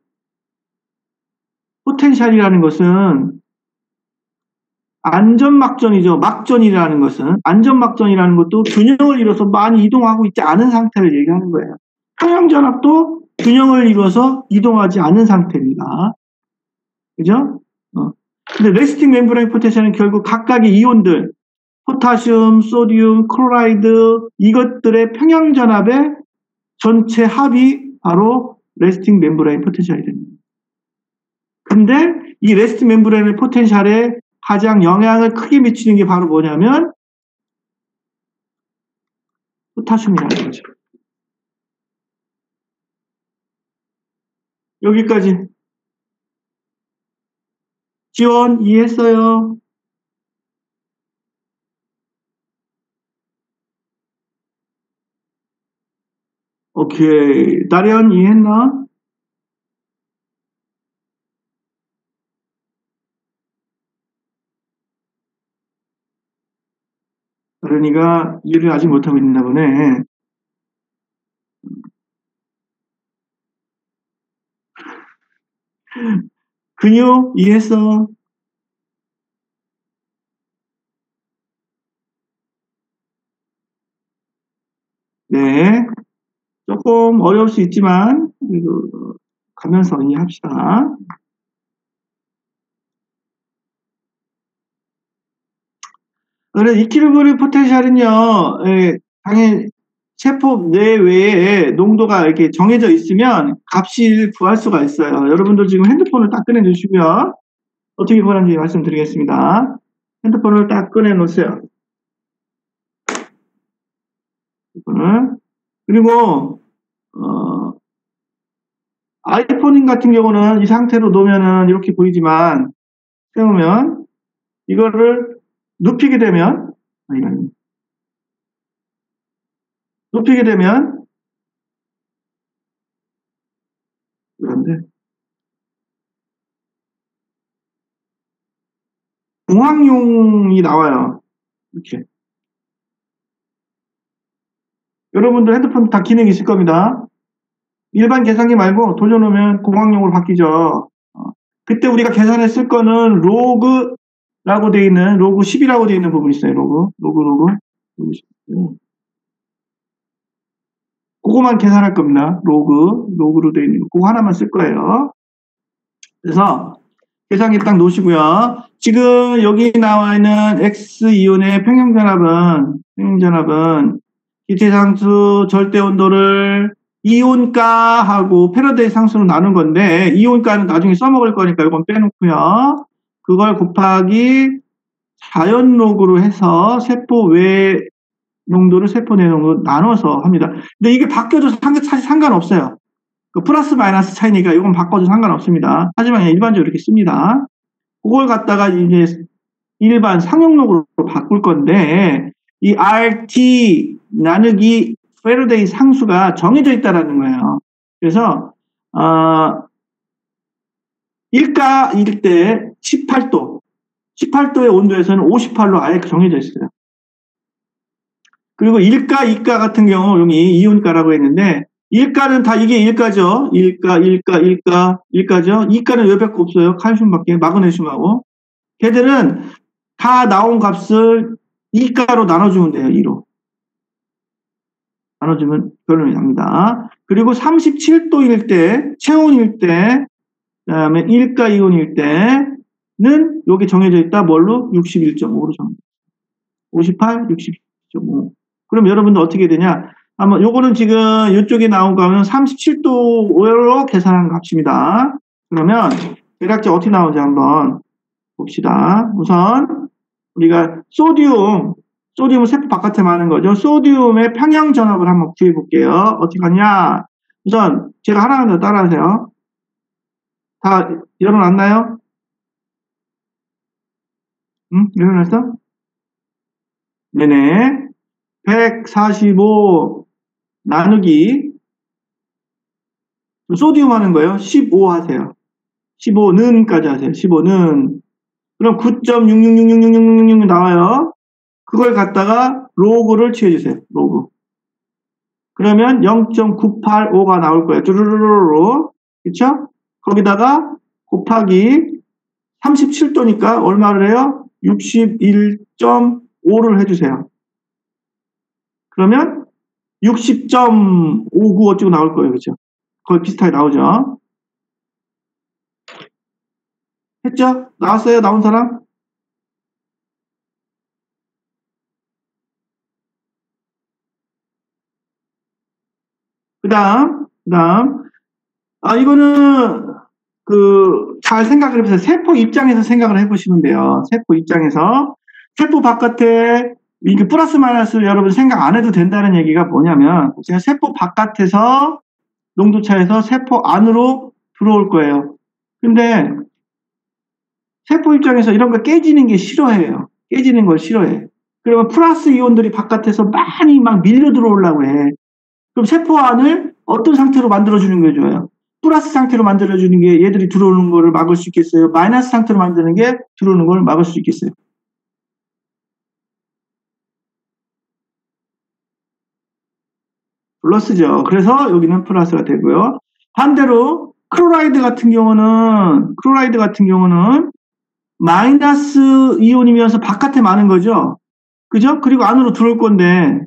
S1: 포텐셜이라는 것은 안전막전이죠. 막전이라는 것은 안전막전이라는 것도 균형을 이뤄서 많이 이동하고 있지 않은 상태를 얘기하는 거예요. 평형전압도 균형을 이뤄서 이동하지 않은 상태입니다. 그죠? 근데 레스팅 멤브레인 포텐셜은 결국 각각의 이온들 포타슘, 소디움, 클로라이드 이것들의 평형전압의 전체 합이 바로 레스팅 멤브레인 포텐셜이 됩니다. 근데 이 레스팅 멤브레인 포텐셜에 가장 영향을 크게 미치는 게 바로 뭐냐면 포타슘이라는 거죠. 여기까지 지원 이해했어요? 오케이. 다리언 이해했나? 다리언이가 이해를 아직 못하고 있나 보네. 근육 이해했어? 네. 조금 어려울 수 있지만 그래도 가면서 이해합시다. 그래서 이퀴리브리움 포텐셜은요, 예, 당연히 세포 내외에 농도가 이렇게 정해져 있으면 값을 구할 수가 있어요. 여러분들 지금 핸드폰을 딱 꺼내 주시고요. 어떻게 구하는지 말씀드리겠습니다. 핸드폰을 딱 꺼내 놓으세요. 핸드폰을. 그리고 아이폰 같은 경우는 이 상태로 놓으면은 이렇게 보이지만 세우면 이거를 눕히게 되면 눕히게 되면 그런데 공학용이 나와요. 이렇게. 여러분들 핸드폰 다 기능이 있을 겁니다. 일반 계산기 말고 돌려놓으면 공학용으로 바뀌죠. 그때 우리가 계산했을 거는 로그라고 되어 있는 로그 10이라고 되어 있는 부분이 있어요. 로그. 그거만 계산할 겁니다. 로그로 되어 있는 거. 그거 하나만 쓸 거예요. 그래서 계산기 딱 놓으시고요. 지금 여기 나와 있는 X이온의 평형전압은 기체 상수 절대 온도를 이온가하고 패러데이 상수로 나눈 건데 이온가는 나중에 써먹을 거니까 이건 빼놓고요. 그걸 곱하기 자연 로그로 해서 세포 외 농도를 세포 내 농도로 나눠서 합니다. 근데 이게 바뀌어도 사실 상관없어요. 그 플러스 마이너스 차이니까 이건 바꿔도 상관없습니다. 하지만 일반적으로 이렇게 씁니다. 그걸 갖다가 이제 일반 상용록으로 바꿀 건데 이 RT 나누기 패러데이 상수가 정해져 있다라는 거예요. 그래서 1가일 때 18도, 18도의 온도에서는 58로 아예 아예 정해져 있어요. 그리고 1가, 2가 같은 경우 여기 이온가라고 했는데 1가는 다 이게 1가죠. 1가죠. 2가는 왜밖에 없어요. 칼슘밖에, 마그네슘하고. 걔들은 다 나온 값을 2가로 나눠주면 돼요. 2로. 나눠주면 결론이 납니다. 그리고 37도일 때, 체온일 때, 그 다음에 1가 이온일 때는 여기 정해져 있다. 뭘로? 61.5로 정해져 있다. 58, 60.5. 그럼 여러분들 어떻게 되냐? 한번 요거는 지금 이쪽에 나온 거는 37도로 계산한 값입니다. 그러면 대략적 어떻게 나오는지 한번 봅시다. 우선 우리가 소디움을 세포 바깥에 마는 거죠. 소디움의 평형 전압을 한번 구해 볼게요. 어떻게 하냐? 우선 제가 하나하나 따라하세요. 다 열어놨나요? 응? 열어놨어? 네네. 145 나누기 소디움 하는 거예요. 15 하세요. 15는까지 하세요. 15는 그럼 9.66666666 나와요. 그걸 갖다가 로그를 취해주세요. 로그. 그러면 0.985가 나올 거예요. 쭈루루루루. 그쵸? 거기다가 곱하기 37도니까 얼마를 해요? 61.5를 해주세요. 그러면 60.59 어쩌고 나올 거예요. 그죠? 거의 비슷하게 나오죠? 했죠? 나왔어요? 나온 사람? 그 다음. 이거는, 잘 생각을 해보세요. 세포 입장에서 생각을 해보시면 돼요. 세포 입장에서. 세포 바깥에, 이게 플러스 마이너스를 여러분 생각 안 해도 된다는 얘기가 뭐냐면, 제가 세포 바깥에서 농도차에서 세포 안으로 들어올 거예요. 근데, 세포 입장에서 이런 거 깨지는 게 싫어해요. 깨지는 걸 싫어해. 그러면 플러스 이온들이 바깥에서 많이 막 밀려 들어오려고 해. 그럼 세포 안을 어떤 상태로 만들어주는 게 좋아요? 플러스 상태로 만들어주는 게 얘들이 들어오는 거를 막을 수 있겠어요? 마이너스 상태로 만드는 게 들어오는 걸 막을 수 있겠어요? 플러스죠. 그래서 여기는 플러스가 되고요. 반대로 클로라이드 같은 경우는 마이너스 이온이면서 바깥에 많은 거죠. 그죠? 그리고 안으로 들어올 건데,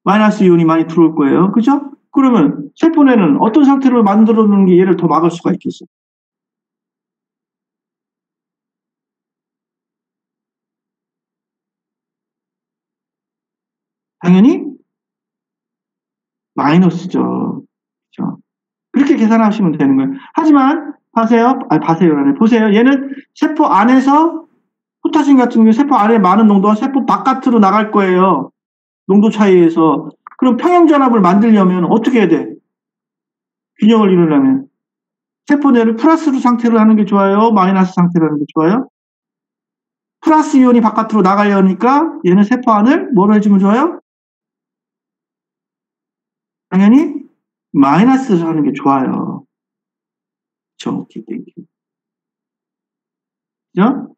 S1: 마이너스 이온이 많이 들어올 거예요. 그죠? 그러면 세포 내는 어떤 상태로 만들어 놓는 게 얘를 더 막을 수가 있겠어요? 당연히 마이너스죠. 그렇죠? 그렇게 계산하시면 되는 거예요. 하지만 보세요. 얘는 세포 안에서 포타슘 같은 경우 세포 안에 많은 농도가 세포 바깥으로 나갈 거예요. 농도 차이에서. 그럼 평형전압을 만들려면 어떻게 해야 돼? 균형을 이루려면 세포 내를 플러스로 상태로 하는 게 좋아요? 마이너스 상태로 하는 게 좋아요? 플러스 이온이 바깥으로 나가려니까 얘는 세포 안을 뭐로 해주면 좋아요? 당연히 마이너스로 하는 게 좋아요. 그쵸? 오케이, 땡큐. 그죠?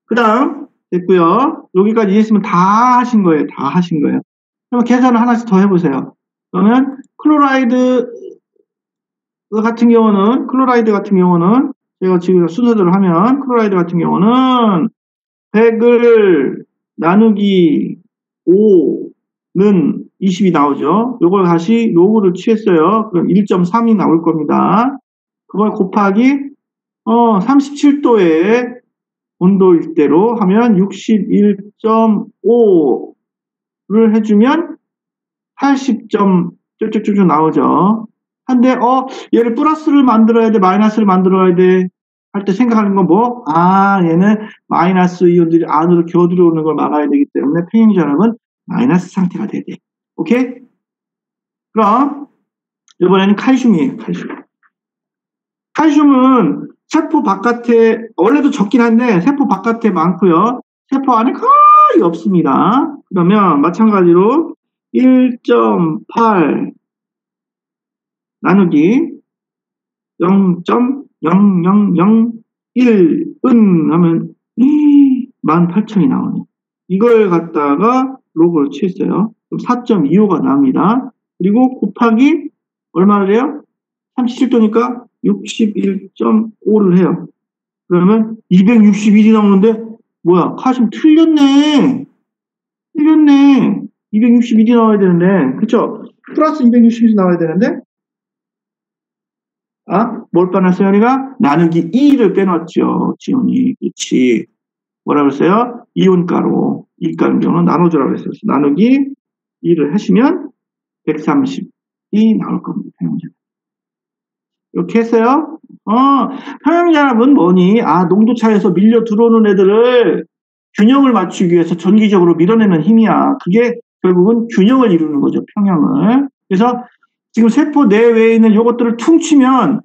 S1: 그 다음, 됐고요. 여기까지 이해했으면 다 하신 거예요. 그러면 계산을 하나씩 더 해보세요. 그러면 클로라이드 같은 경우는 제가 지금 순서대로 하면 클로라이드 같은 경우는 100을 나누기 5는 20이 나오죠. 요걸 다시 로그를 취했어요. 그럼 1.3이 나올 겁니다. 그걸 곱하기 37도의 온도일 대로 하면 61.5를 해주면 80점 쭉쭉쭉 나오죠. 한데 얘를 플러스를 만들어야 돼, 마이너스를 만들어야 돼 할 때 생각하는 건 뭐? 얘는 마이너스 이온들이 안으로 기어들어오는 걸 막아야 되기 때문에 평형전압은 마이너스 상태가 돼야 돼. 오케이? 그럼 이번에는 칼슘이에요. 칼슘은 세포 바깥에 원래도 적긴 한데 세포 바깥에 많고요. 세포 안에 거의 없습니다. 그러면 마찬가지로 1.8 나누기 0.0001은 하면 18,000이 나오네. 이걸 갖다가 로그를 취했어요. 그럼 4.25가 나옵니다. 그리고 곱하기 얼마를 해요? 37도니까 61.5를 해요. 그러면 261이 나오는데 뭐야? 칼슘 틀렸네. 261이 나와야 되는데 그쵸? 플러스 261이 나와야 되는데 뭘 빼놨어요? 우리가 나누기 2를 빼놨죠. 지온이. 그렇지. 뭐라 그랬어요? 이온가로. 이가는 경우는 나눠주라고 그랬어요. 나누기 2를 하시면 130이 나올 겁니다. 평형전압. 이렇게 했어요. 평형전압은 뭐니? 농도 차에서 밀려 들어오는 애들을 균형을 맞추기 위해서 전기적으로 밀어내는 힘이야. 그게 결국은 균형을 이루는 거죠. 평형을. 그래서 지금 세포 내외에 있는 요것들을 퉁치면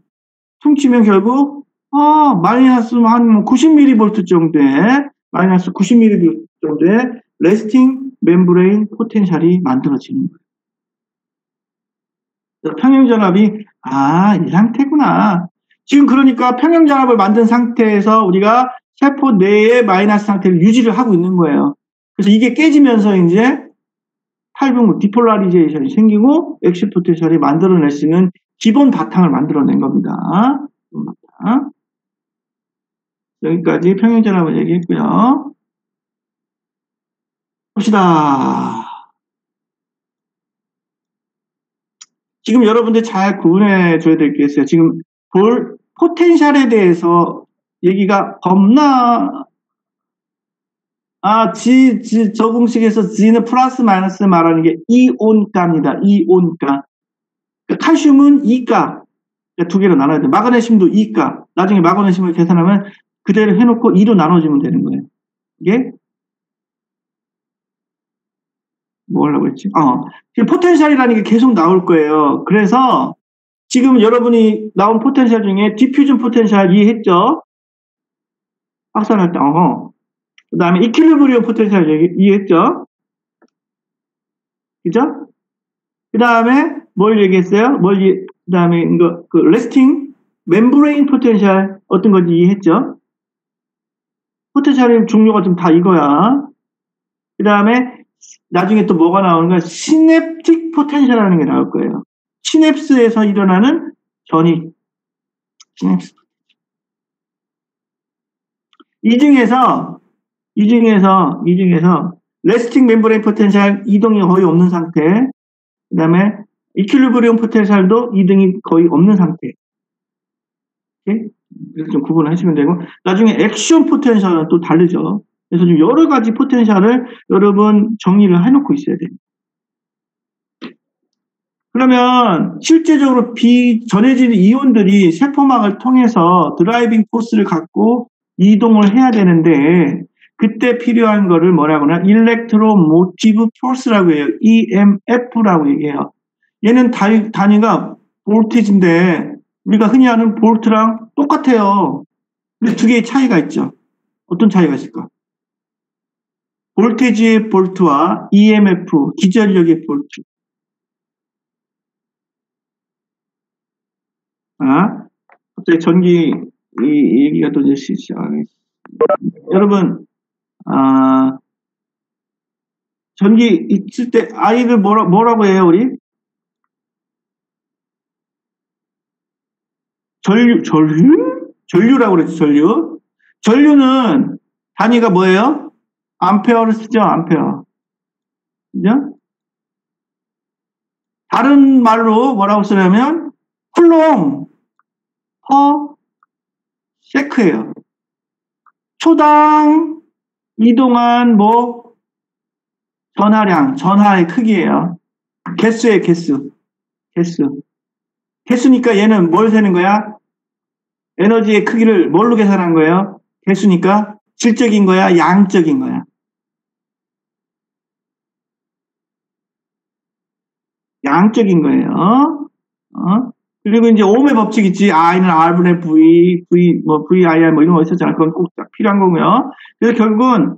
S1: 결국 마이너스 한 90mV 정도의 마이너스 90mV 정도의 레스팅 멤브레인 포텐셜이 만들어지는 거예요. 평형전압이 이 상태구나. 지금 그러니까 평형전압을 만든 상태에서 우리가 세포 내의 마이너스 상태를 유지를 하고 있는 거예요. 그래서 이게 깨지면서 이제 탈분구 디폴라리제이션이 생기고 액시 포텐셜이 만들어낼 수 있는 기본 바탕을 만들어낸 겁니다. 여기까지 평형전압을 얘기했고요. 봅시다. 지금 여러분들 잘 구분해 줘야 될 게 있어요. 지금 포텐셜에 대해서 얘기가 겁나 적응식에서 G는 플러스 마이너스 말하는 게 이온가입니다. 이온가. 그러니까 칼슘은 E가 두 개로 나눠야 돼. 마그네슘도 E가. 나중에 마그네슘을 계산하면 그대로 해놓고 2로 나눠주면 되는 거예요. 이게 뭐 하려고 했지? 지금 포텐셜이라는 게 계속 나올 거예요. 그래서 지금 여러분이 나온 포텐셜 중에 디퓨전 포텐셜 이해했죠? 확산할 때, 그 다음에 이퀄리브리엄 포텐셜 이해했죠? 그죠? 그 다음에 뭘 얘기했어요? 그 다음에 레스팅 멤브레인 포텐셜 어떤 건지 이해했죠? 포텐셜의 종류가 좀 다 이거야. 그 다음에 나중에 또 뭐가 나오는 거야? 시냅틱 포텐셜이라는 게 나올 거예요. 시냅스에서 일어나는 전이 시냅스. 이 중에서 레스팅 멤브레인 포텐셜 이동이 거의 없는 상태, 그 다음에 이퀄리브리움 포텐셜도 이동이 거의 없는 상태. 이렇게 좀 구분을 하시면 되고, 나중에 액션 포텐셜은 또 다르죠. 그래서 좀 여러 가지 포텐셜을 여러분 정리를 해놓고 있어야 돼요. 그러면 실제적으로 비전해지는 이온들이 세포막을 통해서 드라이빙 포스를 갖고 이동을 해야 되는데, 그때 필요한 거를 뭐라고 하나? 일렉트로모티브 포스라고 해요. EMF라고 얘기해요. 얘는 단위가 볼티지인데 우리가 흔히 아는 볼트랑 똑같아요. 근데 두 개의 차이가 있죠. 어떤 차이가 있을까? 볼테지의 볼트와 EMF, 기전력의 볼트. 갑자기 전기 이 얘기가 또 이제 시작하겠습니다. 여러분, 전기 있을 때 아이를 뭐라고 해요, 우리? 전류라고 그랬죠, 전류. 전류는 단위가 뭐예요? 암페어를 쓰죠, 암페어. 그죠? 다른 말로 뭐라고 쓰냐면, 쿨롱, 퍼, 세크예요. 초당 이동한 전하량, 전하의 크기예요. 개수예요, 개수. 개수니까 얘는 뭘 세는 거야? 에너지의 크기를 뭘로 계산한 거예요? 개수니까 질적인 거야, 양적인 거야? 양적인 거예요. 그리고 이제 오음의 법칙 있지. I는 R분의 VIR 이런 거 있었잖아. 그건 꼭 필요한 거고요. 그래서 결국은,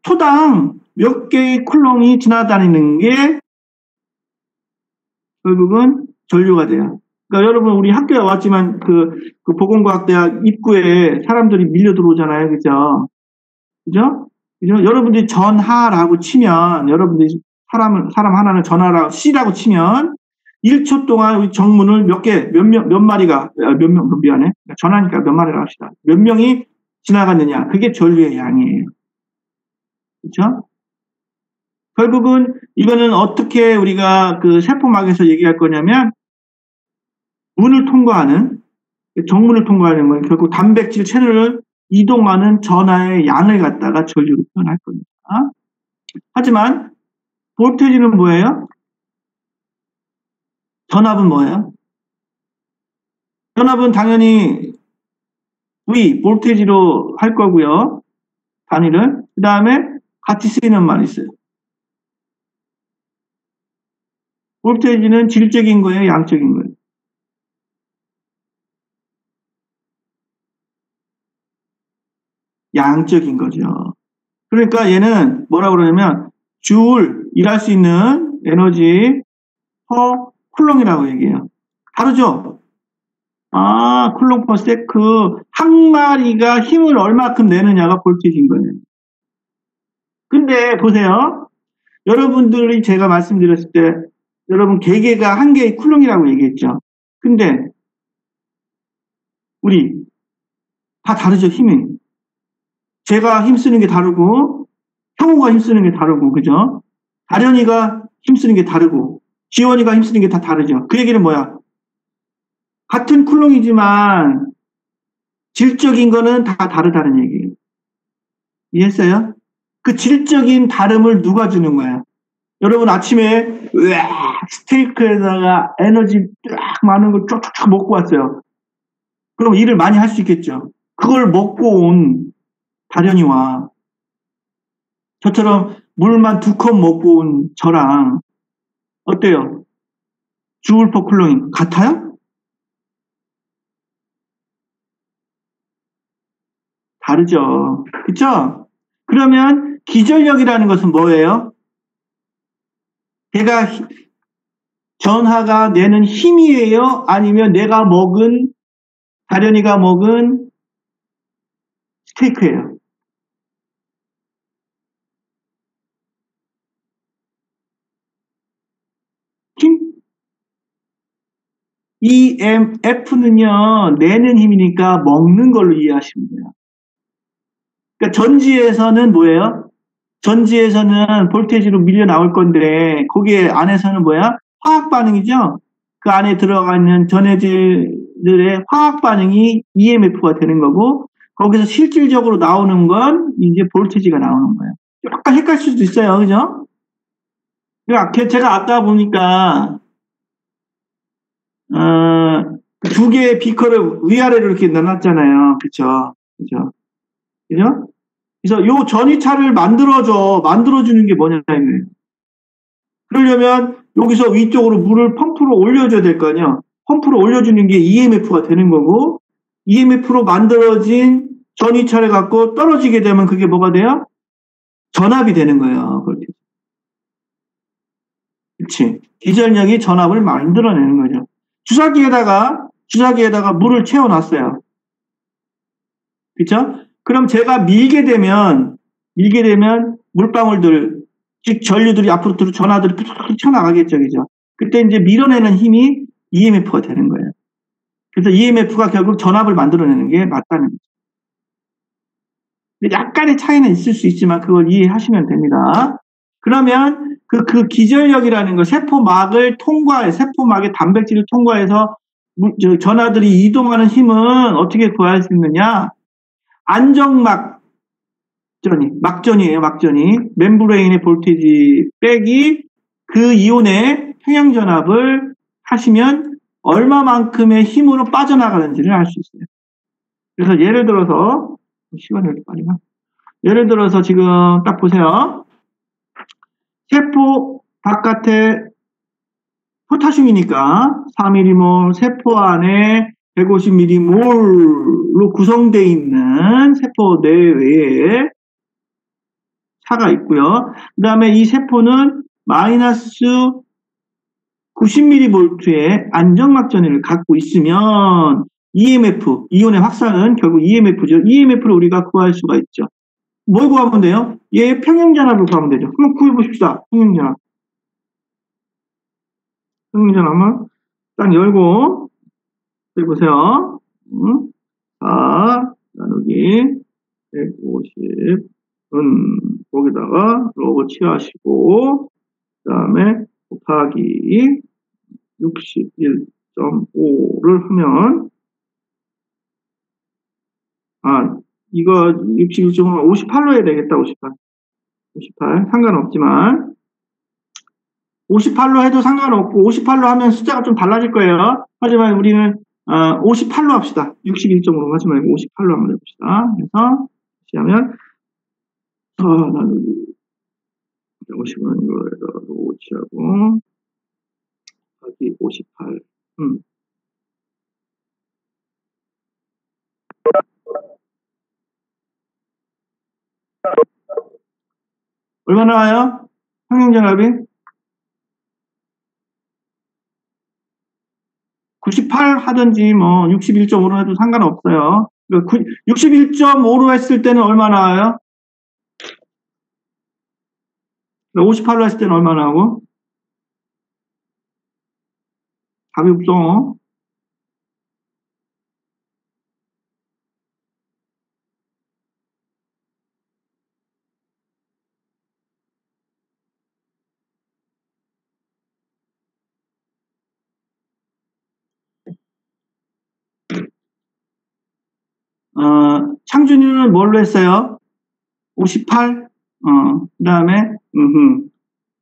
S1: 초당 몇 개의 쿨롱이 지나다니는 게 결국은 전류가 돼요. 그러니까 여러분, 우리 학교에 왔지만 그 보건과학대학 입구에 사람들이 밀려 들어오잖아요. 그죠? 그죠? 여러분들이 전하라고 치면, 여러분들이 사람 하나는 전하라고, C라고 치면, 1초 동안 우리 정문을 몇 마리가, 미안해. 전하니까 몇 마리라 합시다. 몇 명이 지나갔느냐. 그게 전류의 양이에요. 그렇죠? 결국은 이거는 어떻게 우리가 그 세포막에서 얘기할 거냐면, 문을 통과하는, 정문을 통과하는 거예요. 결국 단백질 채널을 이동하는 전하의 양을 갖다가 전류로 표현할 겁니다. 하지만 볼테지는 뭐예요? 전압은 뭐예요? 전압은 당연히 볼테지로 할 거고요. 단위를. 그 다음에 같이 쓰이는 말이 있어요. 볼테지는 질적인 거예요? 양적인 거예요? 양적인 거죠. 그러니까 얘는 뭐라고 그러냐면 줄, 일할 수 있는 에너지 퍼 쿨롱이라고 얘기해요. 다르죠? 쿨롱 퍼 세크 한 마리가 힘을 얼마큼 내느냐가 볼테지인 거예요. 근데 보세요. 여러분들이 제가 말씀드렸을 때 여러분 개개가 한 개의 쿨롱이라고 얘기했죠. 근데 우리 다 다르죠, 힘이. 제가 힘쓰는 게 다르고 형우가 힘쓰는 게 다르고, 그죠? 다련이가 힘쓰는 게 다르고 지원이가 힘쓰는 게 다 다르죠. 그 얘기는 뭐야? 같은 쿨롱이지만 질적인 거는 다 다르다는 얘기예요. 이해했어요? 그 질적인 다름을 누가 주는 거야? 여러분 아침에 스테이크에다가 에너지 쫙 많은 걸 쫙쫙 먹고 왔어요. 그럼 일을 많이 할 수 있겠죠. 그걸 먹고 온 다련이와 저처럼 물만 2컵 먹고 온 저랑 어때요? 주울 퍼 쿨롱이 같아요? 다르죠. 그쵸? 그러면 기전력이라는 것은 뭐예요? 걔가 전하가 내는 힘이에요? 아니면 내가 먹은 다련이가 먹은 스테이크예요? 힘? EMF는요, 내는 힘이니까 먹는 걸로 이해하시면 돼요. 그러니까 전지에서는 뭐예요? 전지에서는 볼테이지로 밀려 나올 건데, 거기에 안에서는 뭐야? 화학 반응이죠? 그 안에 들어가 있는 전해질들의 화학 반응이 EMF가 되는 거고, 거기서 실질적으로 나오는 건 이제 볼테이지가 나오는 거예요. 약간 헷갈릴 수도 있어요. 그죠? 그러니까 제가 아까 보니까, 두 개의 비커를 위아래로 이렇게 넣어놨잖아요. 그쵸? 그죠? 그죠? 그래서 요 전이차를 만들어주는 게 뭐냐, 이거예요. 그러려면 여기서 위쪽으로 물을 펌프로 올려줘야 될 거 아니야. 펌프로 올려주는 게 EMF가 되는 거고, EMF로 만들어진 전이차를 갖고 떨어지게 되면 그게 뭐가 돼요? 전압이 되는 거예요. 그렇지. 기전력이 전압을 만들어내는 거죠. 주사기에다가 물을 채워놨어요. 그쵸? 그럼 제가 밀게 되면 물방울들, 즉 전류들이 앞으로 전하들이 푸르르 튀어나가겠죠. 그죠? 그때 이제 밀어내는 힘이 EMF가 되는 거예요. 그래서 EMF가 결국 전압을 만들어내는 게 맞다는 거죠. 약간의 차이는 있을 수 있지만 그걸 이해하시면 됩니다. 그러면 그 기전력이라는 거, 세포막의 단백질을 통과해서 전하들이 이동하는 힘은 어떻게 구할 수 있느냐? 막전이에요, 막전이. 멤브레인의 볼테이지 빼기 그 이온의 평형전압을 하시면 얼마만큼의 힘으로 빠져나가는지를 알 수 있어요. 그래서 예를 들어서, 시간이 왜 이렇게 빨리 가? 예를 들어서 지금 딱 보세요. 세포 바깥에 포타슘이니까 4mm몰, 세포 안에 150mm몰로 구성되어 있는 세포 내외에 차가 있고요. 그 다음에 이 세포는 마이너스 90mV의 안정막전을 갖고 있으면 EMF, 이온의 확산은 결국 EMF죠. EMF를 우리가 구할 수가 있죠. 뭘 구하면 돼요? 얘 평형전압을 구하면 되죠. 그럼 구해보십시다. 평형전압. 평형전압은 딱 열고 해보세요. 4 나누기 150은 거기다가 로고 취하시고 그 다음에 곱하기 61.5를 하면 이거 61.5는 58로 해야 되겠다. 58 상관없지만 58로 해도 상관없고 58로 하면 숫자가 좀 달라질 거예요. 하지만 우리는 58로 합시다. 61.5로 하지 말고 58로 한번 해봅시다. 그래서 하면 4 나누기 50은 이거에다가 로치하고 곱하기 58 얼마 나와요? 평형전압이 98 하든지 뭐 61.5로 해도 상관없어요. 61.5로 했을 때는 얼마 나와요? 58로 했을 때는 얼마 나오고? 답이 없어. 창준이는 뭘로 했어요? 58? 그 다음에,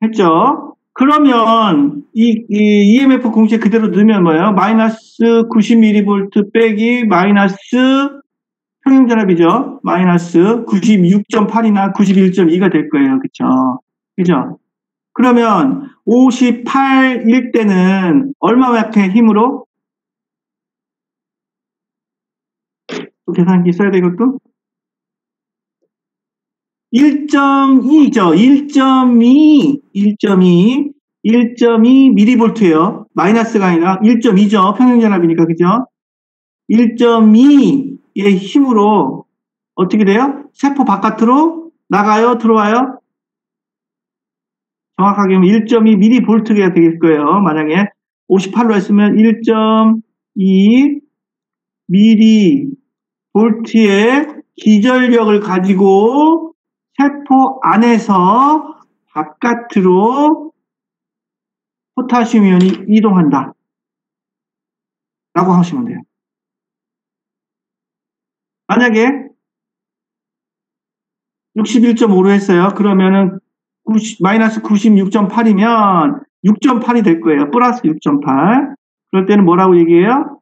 S1: 했죠? 그러면, 이 EMF 공식 그대로 넣으면 뭐예요? 마이너스 90mV 빼기 마이너스 평형전압이죠? 마이너스 96.8이나 91.2가 될 거예요. 그쵸? 그죠? 그러면 58일 때는 얼마만큼의 힘으로? 또 계산기 써야 되겠고? 1.2죠. 1.2 mV예요. 마이너스가 아니라 1.2죠. 평형전압이니까, 그죠? 1.2의 힘으로 어떻게 돼요? 세포 바깥으로 나가요? 들어와요? 정확하게 하면 1.2 mV가 되길 거예요. 만약에 58로 했으면 1.2 미리 볼트의 기전력을 가지고 세포 안에서 바깥으로 포타슘 이온이 이동한다 라고 하시면 돼요. 만약에 61.5로 했어요. 그러면은 마이너스 96.8이면 6.8이 될 거예요. 플러스 6.8. 그럴 때는 뭐라고 얘기해요?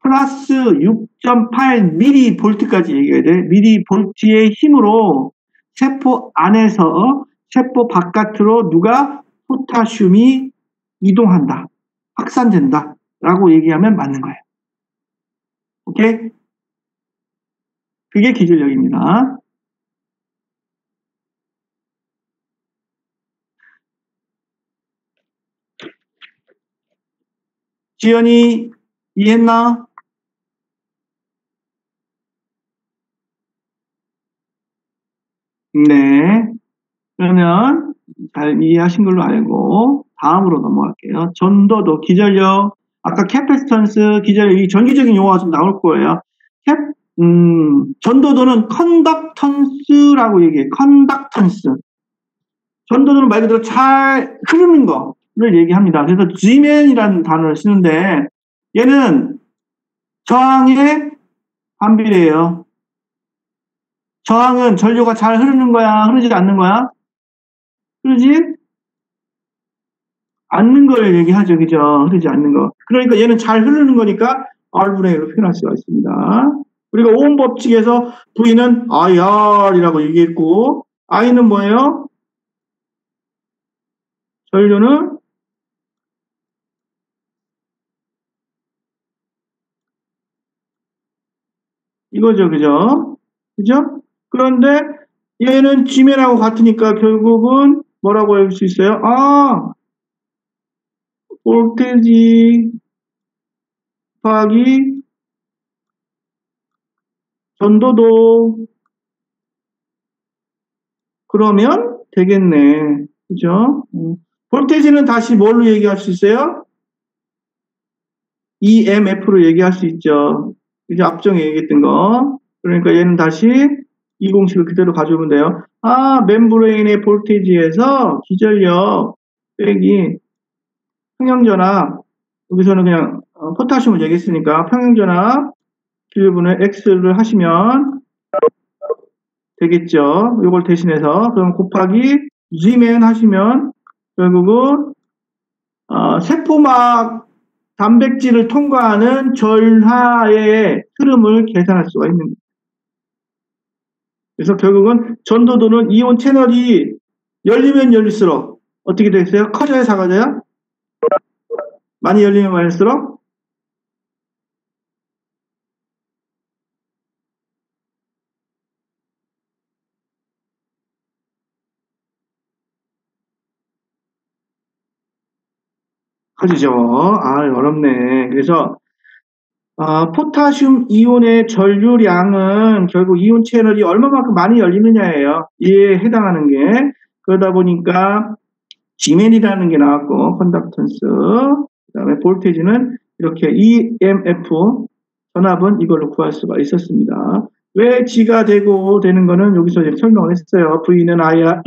S1: 플러스 6.8 미리 볼트까지 얘기해야 돼. 미리 볼트의 힘으로 세포 안에서 세포 바깥으로 누가 포타슘이 이동한다. 확산된다. 라고 얘기하면 맞는 거예요. 오케이? 그게 기술력입니다. 지연이 이해했나? 네. 그러면 잘 이해하신 걸로 알고 다음으로 넘어갈게요. 전도도, 기전력, 아까 캐패시턴스, 기전력, 이 전기적인 용어가 좀 나올 거예요. 전도도는 컨덕턴스라고 얘기해요. 컨덕턴스. 전도도는 말 그대로 잘 흐르는 거를 얘기합니다. 그래서 Gman이라는 단어를 쓰는데 얘는 저항에 반비례해요. 저항은 전류가 잘 흐르는 거야? 흐르지 않는 거야? 흐르지 않는 걸 얘기하죠. 그죠? 흐르지 않는 거. 그러니까 얘는 잘 흐르는 거니까 R분의 1로 표현할 수가 있습니다. 우리가 오hm 법칙에서 V는 IR이라고 얘기했고 I는 뭐예요? 전류는 이거죠. 그죠? 그죠? 그런데 얘는 G맨하고 같으니까 결국은 뭐라고 할 수 있어요? 볼테지 곱하기 전도도 그러면 되겠네. 그죠? 볼테지는 다시 뭘로 얘기할 수 있어요? EMF로 얘기할 수 있죠. 이제 앞전에 얘기했던 거. 그러니까 얘는 다시 이 공식을 그대로 가져오면 돼요. 멤브레인의 볼테지에서 기전력 빼기 평형전압, 여기서는 그냥 포타슘을 얘기했으니까 평형전압 Q분의 X를 하시면 되겠죠. 이걸 대신해서 그럼 곱하기 G맨 하시면 결국은 세포막 단백질을 통과하는 전하의 흐름을 계산할 수가 있는 거예요. 그래서 결국은 전도도는 이온 채널이 열리면 열릴수록 어떻게 되겠어요? 커져야 작아져요? 많이 열리면 많을수록 커지죠. 어렵네. 그래서 포타슘 이온의 전류량은 결국 이온 채널이 얼마만큼 많이 열리느냐예요. 이에 해당하는 게. 그러다 보니까 G맨이라는 게 나왔고 컨덕턴스, 그 다음에 볼테지는 이렇게 EMF 전압은 이걸로 구할 수가 있었습니다. 왜 G가 되는 거는 여기서 이제 설명을 했어요. V는 IR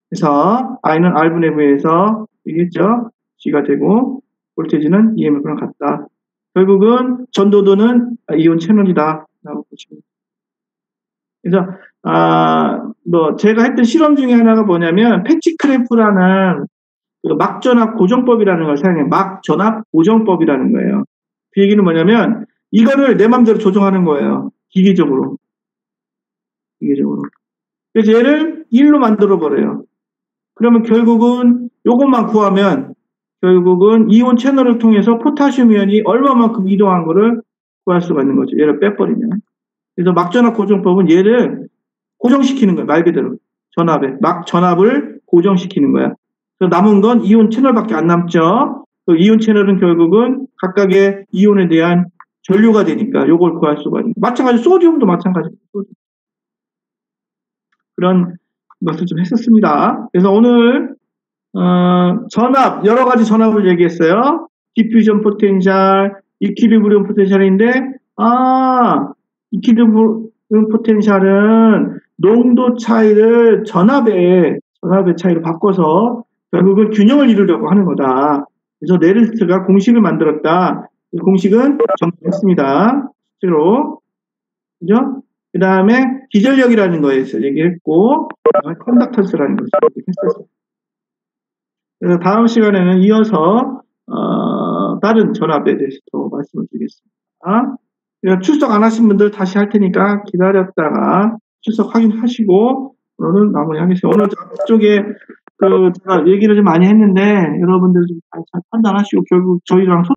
S1: 그래서 I는 R분의 V에서 얘기했죠. G가 되고 볼테지는 EMF랑 같다. 결국은 전도도는 이온 채널이다 라고 보시면 그래서 제가 했던 실험 중에 하나가 뭐냐면 패치크래프라는 그 막전압 고정법이라는 걸 사용해요. 막전압 고정법이라는 거예요. 그 얘기는 뭐냐면 이거를 내 맘대로 조정하는 거예요. 기계적으로. 그래서 얘를 1로 만들어 버려요. 그러면 결국은 이것만 구하면 결국은 이온 채널을 통해서 포타슘 이온이 얼마만큼 이동한 거를 구할 수가 있는 거죠. 얘를 빼버리면. 그래서 막전압 고정법은 얘를 고정시키는 거예요. 말 그대로. 전압을 고정시키는 거야. 그래서 남은 건 이온 채널밖에 안 남죠. 그 이온 채널은 결국은 각각의 이온에 대한 전류가 되니까 이걸 구할 수가 있는 거예요. 마찬가지로 소디움도 마찬가지예요. 그런 것을 좀 했었습니다. 그래서 오늘 전압, 여러 가지 전압을 얘기했어요. 디퓨전 포텐셜, 이퀴리브리움 포텐셜인데, 이퀴리브리움 포텐셜은 농도 차이를 전압의 차이로 바꿔서 결국은 균형을 이루려고 하는 거다. 그래서 네르스트가 공식을 만들었다. 이 공식은 정리했습니다. 실제로. 그죠? 그 다음에 기전력이라는 거에서 얘기했고, 컨덕턴스라는 것을 얘기했었어요. 그래서 다음 시간에는 이어서 다른 전압에 대해서 또 말씀을 드리겠습니다. 출석 안 하신 분들 다시 할 테니까 기다렸다가 출석 확인하시고 오늘은 마무리하겠습니다. 오늘 저쪽에 제가 얘기를 좀 많이 했는데 여러분들 좀 잘 판단하시고 결국 저희랑